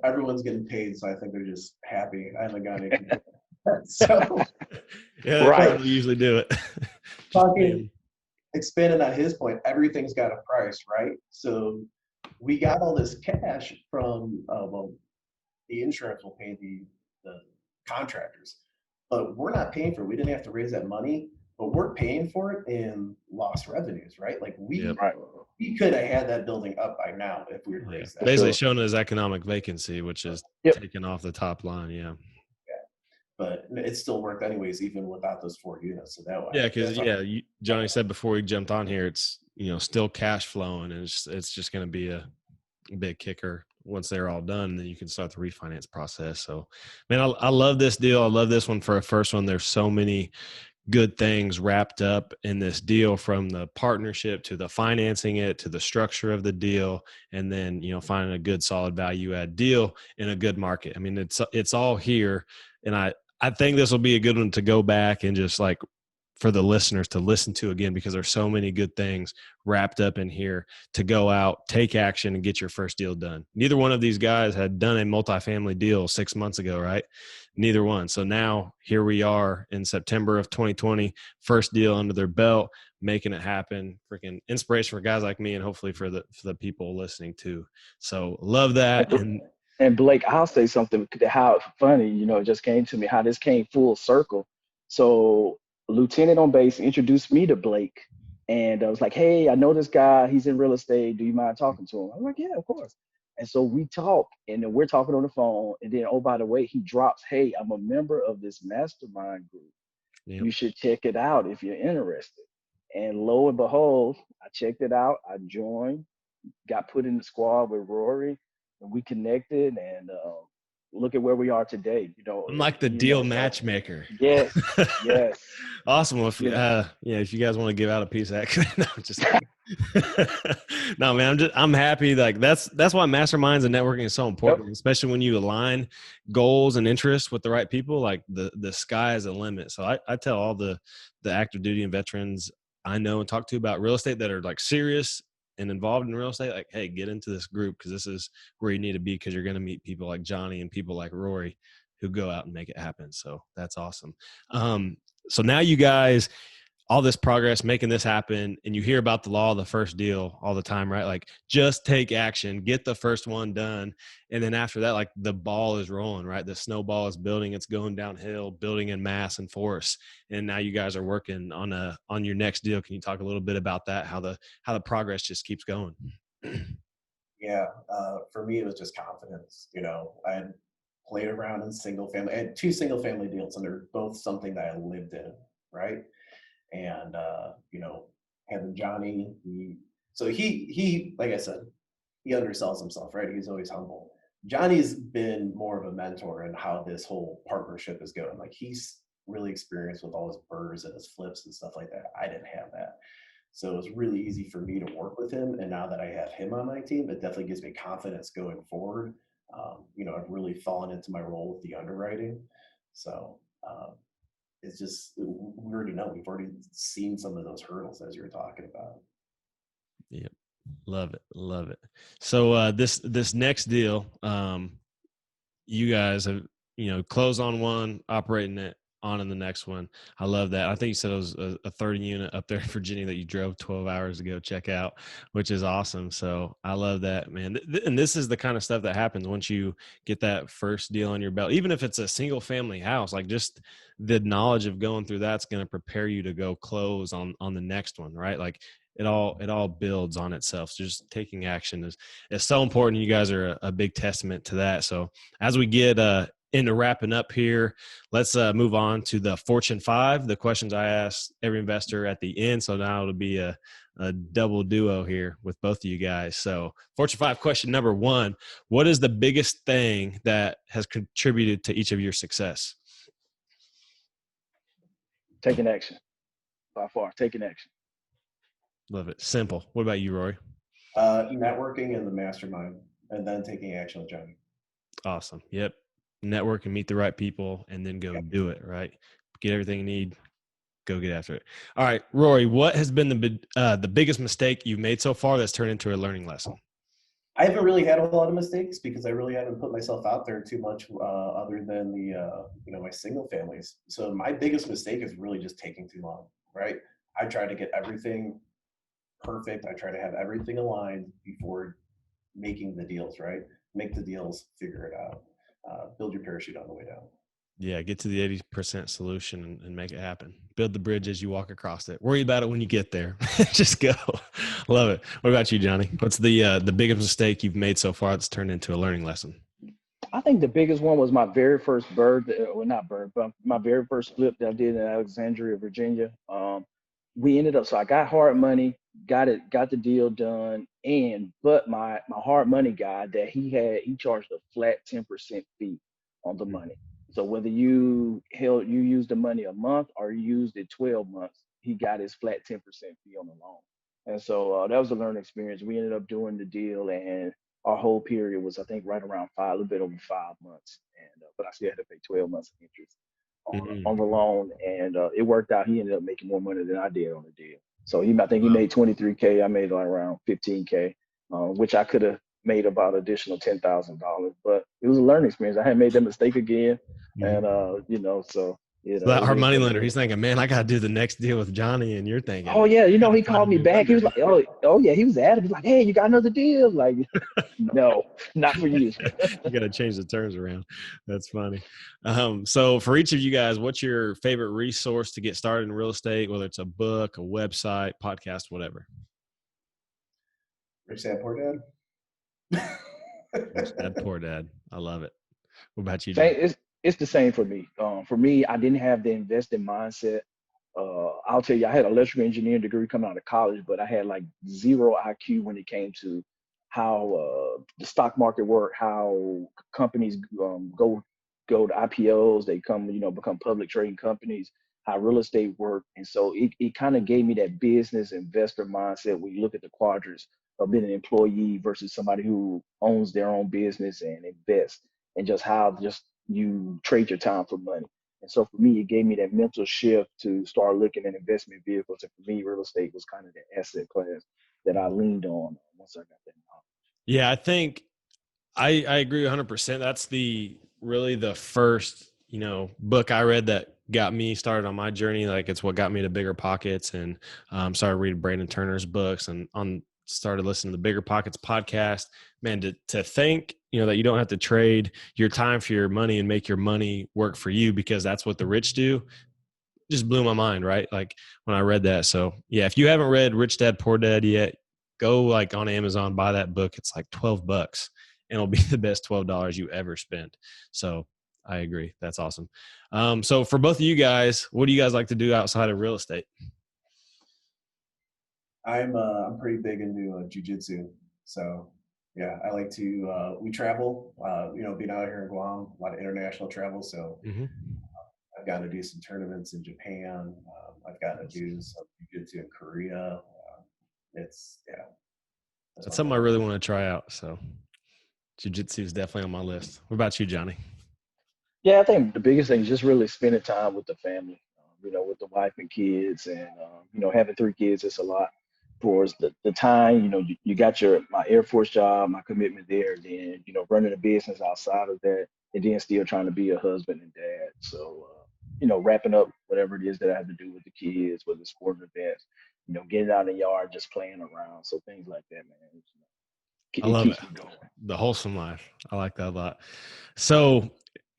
Speaker 3: everyone's getting paid, so I think they're just happy. I haven't got anything. So
Speaker 2: yeah, right. We usually do it.
Speaker 3: Expanding on his point, everything's got a price, right? So we got all this cash from the insurance will pay the contractors, but we're not paying for it. We didn't have to raise that money. but we're paying for it in lost revenues, right? Like
Speaker 2: Yep.
Speaker 3: we could have had that building up by now if we would raise that.
Speaker 2: Basically shown as economic vacancy, which is taken off the top line. Yeah.
Speaker 3: But it still worked anyways, even without those 4 units. So that way,
Speaker 2: Yeah, because Johnny said before we jumped on here, it's still cash flowing, and it's just going to be a big kicker once they're all done, and then you can start the refinance process. So, man, I love this deal. I love this one for a first one. There's so many good things wrapped up in this deal, from the partnership to the financing it to the structure of the deal, and then finding a good solid value add deal in a good market. I mean, it's all here, and I think this will be a good one to go back and just like for the listeners to listen to again, because there's so many good things wrapped up in here to go out, take action, and get your first deal done. Neither one of these guys had done a multifamily deal 6 months ago, right? Neither one. So now here we are in September of 2020, first deal under their belt, making it happen. Freaking inspiration for guys like me, and hopefully for the people listening too. So love that.
Speaker 4: And Blake, I'll say something, how funny, it just came to me, how this came full circle. So Lieutenant on base introduced me to Blake, and I was like, hey, I know this guy, he's in real estate. Do you mind talking to him? I'm like, yeah, of course. And so we talk, and then we're talking on the phone. And then, oh, by the way, he drops, hey, I'm a member of this mastermind group. Yep. You should check it out if you're interested. And lo and behold, I checked it out. I joined, got put in the squad with Rory, and we connected, and look at where we are today.
Speaker 2: I'm like the deal matchmaker.
Speaker 4: Yes, yes.
Speaker 2: Awesome. Well, if you guys want to give out a piece of that, no, just no, man. I'm happy. Like that's why masterminds and networking is so important, especially when you align goals and interests with the right people. Like the sky is the limit. So I tell all the active duty and veterans I know and talk to about real estate that are like serious and involved in real estate, like, hey, get into this group, because this is where you need to be, because you're going to meet people like Johnny and people like Rory who go out and make it happen. So that's awesome. So now you guys, all this progress, making this happen, and you hear about the law of the first deal all the time, right? Like, just take action, get the first one done. And then after that, like, the ball is rolling, right? The snowball is building, it's going downhill, building in mass and force. And now you guys are working on your next deal. Can you talk a little bit about that? How the progress just keeps going?
Speaker 3: Yeah. For me, it was just confidence. I had played around in single family. I had 2 single family deals, and they're both something that I lived in, right? And having Johnny, he like I said, he undersells himself, right? He's always humble. Johnny's been more of a mentor in how this whole partnership is going. Like, he's really experienced with all his burrs and his flips and stuff like that. I didn't have that. So it was really easy for me to work with him. And now that I have him on my team, it definitely gives me confidence going forward. I've really fallen into my role with the underwriting. So it's just, we already know, we've already seen some of those hurdles as you're talking about.
Speaker 2: Yep. Love it. So this next deal, you guys have, closed on one, operating it on in the next one. I love that. I think you said it was a 30 unit up there in Virginia that you drove 12 hours to go check out, which is awesome. So I love that, man. And this is the kind of stuff that happens once you get that first deal on your belt. Even if it's a single family house, like, just the knowledge of going through that's going to prepare you to go close on the next one, right? Like, it all builds on itself. So just taking action is so important. You guys are a big testament to that. So as we get into wrapping up here, let's move on to the Fortune 5, the questions I ask every investor at the end. So now it'll be a double duo here with both of you guys. So Fortune 5 question number 1, what is the biggest thing that has contributed to each of your success?
Speaker 4: Taking action. By far, taking action.
Speaker 2: Love it. Simple. What about you, Rory?
Speaker 3: Networking and the mastermind, and then taking action with Johnny.
Speaker 2: Awesome. Yep. Network and meet the right people, and then go do it, right? Get everything you need, go get after it. All right, Rory, what has been the biggest mistake you've made so far that's turned into a learning lesson?
Speaker 3: I haven't really had a lot of mistakes, because I really haven't put myself out there too much, other than my single families. So my biggest mistake is really just taking too long, right? I try to get everything perfect. I try to have everything aligned before making the deals, right? Make the deals, figure it out. Build your parachute on the way down.
Speaker 2: Yeah, get to the 80% solution and make it happen. Build the bridge as you walk across it. Worry about it when you get there. Just go. Love it. What about you, Johnny? What's the biggest mistake you've made so far that's turned into a learning lesson?
Speaker 4: I think the biggest one was my very first well, not bird, but my very first flip that I did in Alexandria, Virginia. We ended up, so I got hard money, got the deal done, but my hard money guy that he charged a flat 10% fee on the money. So whether you used the money a month or you used it 12 months, he got his flat 10% fee on the loan. And so that was a learning experience. We ended up doing the deal, and our whole period was, I think, right around a little bit over 5 months. And but I still had to pay 12 months of interest on the loan, and it worked out. He ended up making more money than I did on the deal. So I think he made 23K. I made like around 15K, which I could have made about additional $10,000. But it was a learning experience. I hadn't made that mistake again, and so.
Speaker 2: So that our money lender, he's thinking, man, I got to do the next deal with Johnny. And you're thinking,
Speaker 4: oh yeah, he called me back. He was like, oh yeah, he was adamant. He was like, hey, you got another deal? Like, no, not for you.
Speaker 2: You got to change the terms around. That's funny. So for each of you guys, what's your favorite resource to get started in real estate, whether it's a book, a website, podcast, whatever?
Speaker 3: Rich Dad, Poor Dad.
Speaker 2: Rich Dad, Poor Dad. I love it. What about you, John?
Speaker 4: It's the same for me. For me, I didn't have the investing mindset. I'll tell you, I had an electrical engineering degree coming out of college, but I had like zero IQ when it came to how the stock market worked, how companies go to IPOs, they become public trading companies, how real estate worked. And so it kind of gave me that business investor mindset when you look at the quadrants of being an employee versus somebody who owns their own business and invests, and just how you trade your time for money. And so for me, it gave me that mental shift to start looking at investment vehicles. And for me, real estate was kind of the asset class that I leaned on once I got that knowledge.
Speaker 2: Yeah, I think I agree 100%. That's really the first, book I read that got me started on my journey. Like it's what got me to Bigger Pockets, and started reading Brandon Turner's books, and started listening to the Bigger Pockets podcast. Man, to think, that you don't have to trade your time for your money and make your money work for you, because that's what the rich do, just blew my mind, right? Like when I read that. So yeah, if you haven't read Rich Dad, Poor Dad yet, go like on Amazon, buy that book. It's like $12 and it'll be the best $12 you ever spent. So I agree. That's awesome. So for both of you guys, what do you guys like to do outside of real estate?
Speaker 3: I'm pretty big into jiu-jitsu. So yeah, I like to, we travel, being out here in Guam, a lot of international travel. So I've got to do some tournaments in Japan. I've got to do some jiu-jitsu in Korea. That's
Speaker 2: something I really want to try out. So jiu-jitsu is definitely on my list. What about you, Johnny?
Speaker 4: Yeah, I think the biggest thing is just really spending time with the family, with the wife and kids, and having 3 kids, it's a lot. For the time, you got my Air Force job, my commitment there, then, running a business outside of that, and then still trying to be a husband and dad. So, wrapping up whatever it is that I have to do with the kids, whether it's sporting events, getting out in the yard, just playing around. So things like that, man.
Speaker 2: I love it. The wholesome life. I like that a lot. So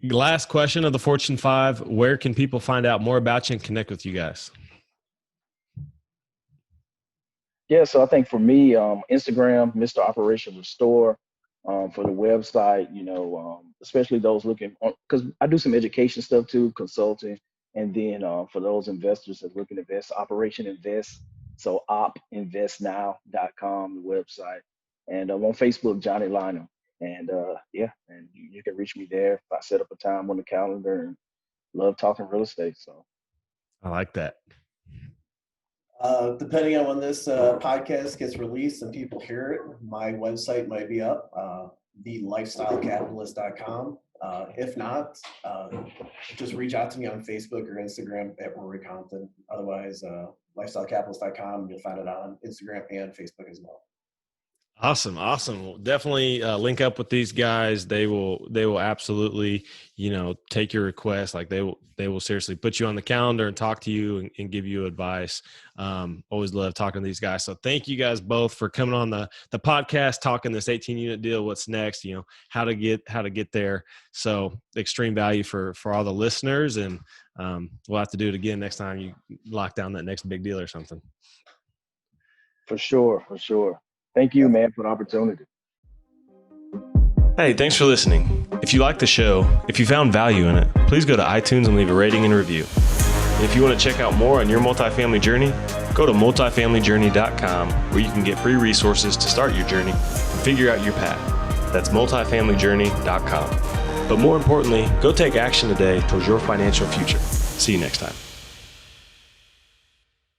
Speaker 2: last question of the Fortune 5, where can people find out more about you and connect with you guys?
Speaker 4: Yeah, so I think for me, Instagram, Mr. Operation Restore, for the website, especially those looking, because I do some education stuff too, consulting, and then for those investors that looking to invest, Operation Invest, so opinvestnow.com, the website, and on Facebook, Johnny Linum, and and you can reach me there if I set up a time on the calendar, and love talking real estate. So
Speaker 2: I like that.
Speaker 3: Depending on when this podcast gets released and people hear it, my website might be up, thelifestylecapitalist.com. If not, just reach out to me on Facebook or Instagram at Rory Compton. Otherwise, lifestylecapitalist.com, you'll find it on Instagram and Facebook as well.
Speaker 2: Awesome. Well, definitely link up with these guys. They will absolutely, take your request. Like they will seriously put you on the calendar and talk to you and give you advice. Always love talking to these guys. So thank you guys both for coming on the podcast, talking this 18 unit deal. What's next, how to get there. So extreme value for all the listeners, and we'll have to do it again next time you lock down that next big deal or something.
Speaker 4: For sure. Thank you, man, for the opportunity.
Speaker 2: Hey, thanks for listening. If you like the show, if you found value in it, please go to iTunes and leave a rating and review. And if you want to check out more on your multifamily journey, go to multifamilyjourney.com, where you can get free resources to start your journey and figure out your path. That's multifamilyjourney.com. But more importantly, go take action today towards your financial future. See you next time.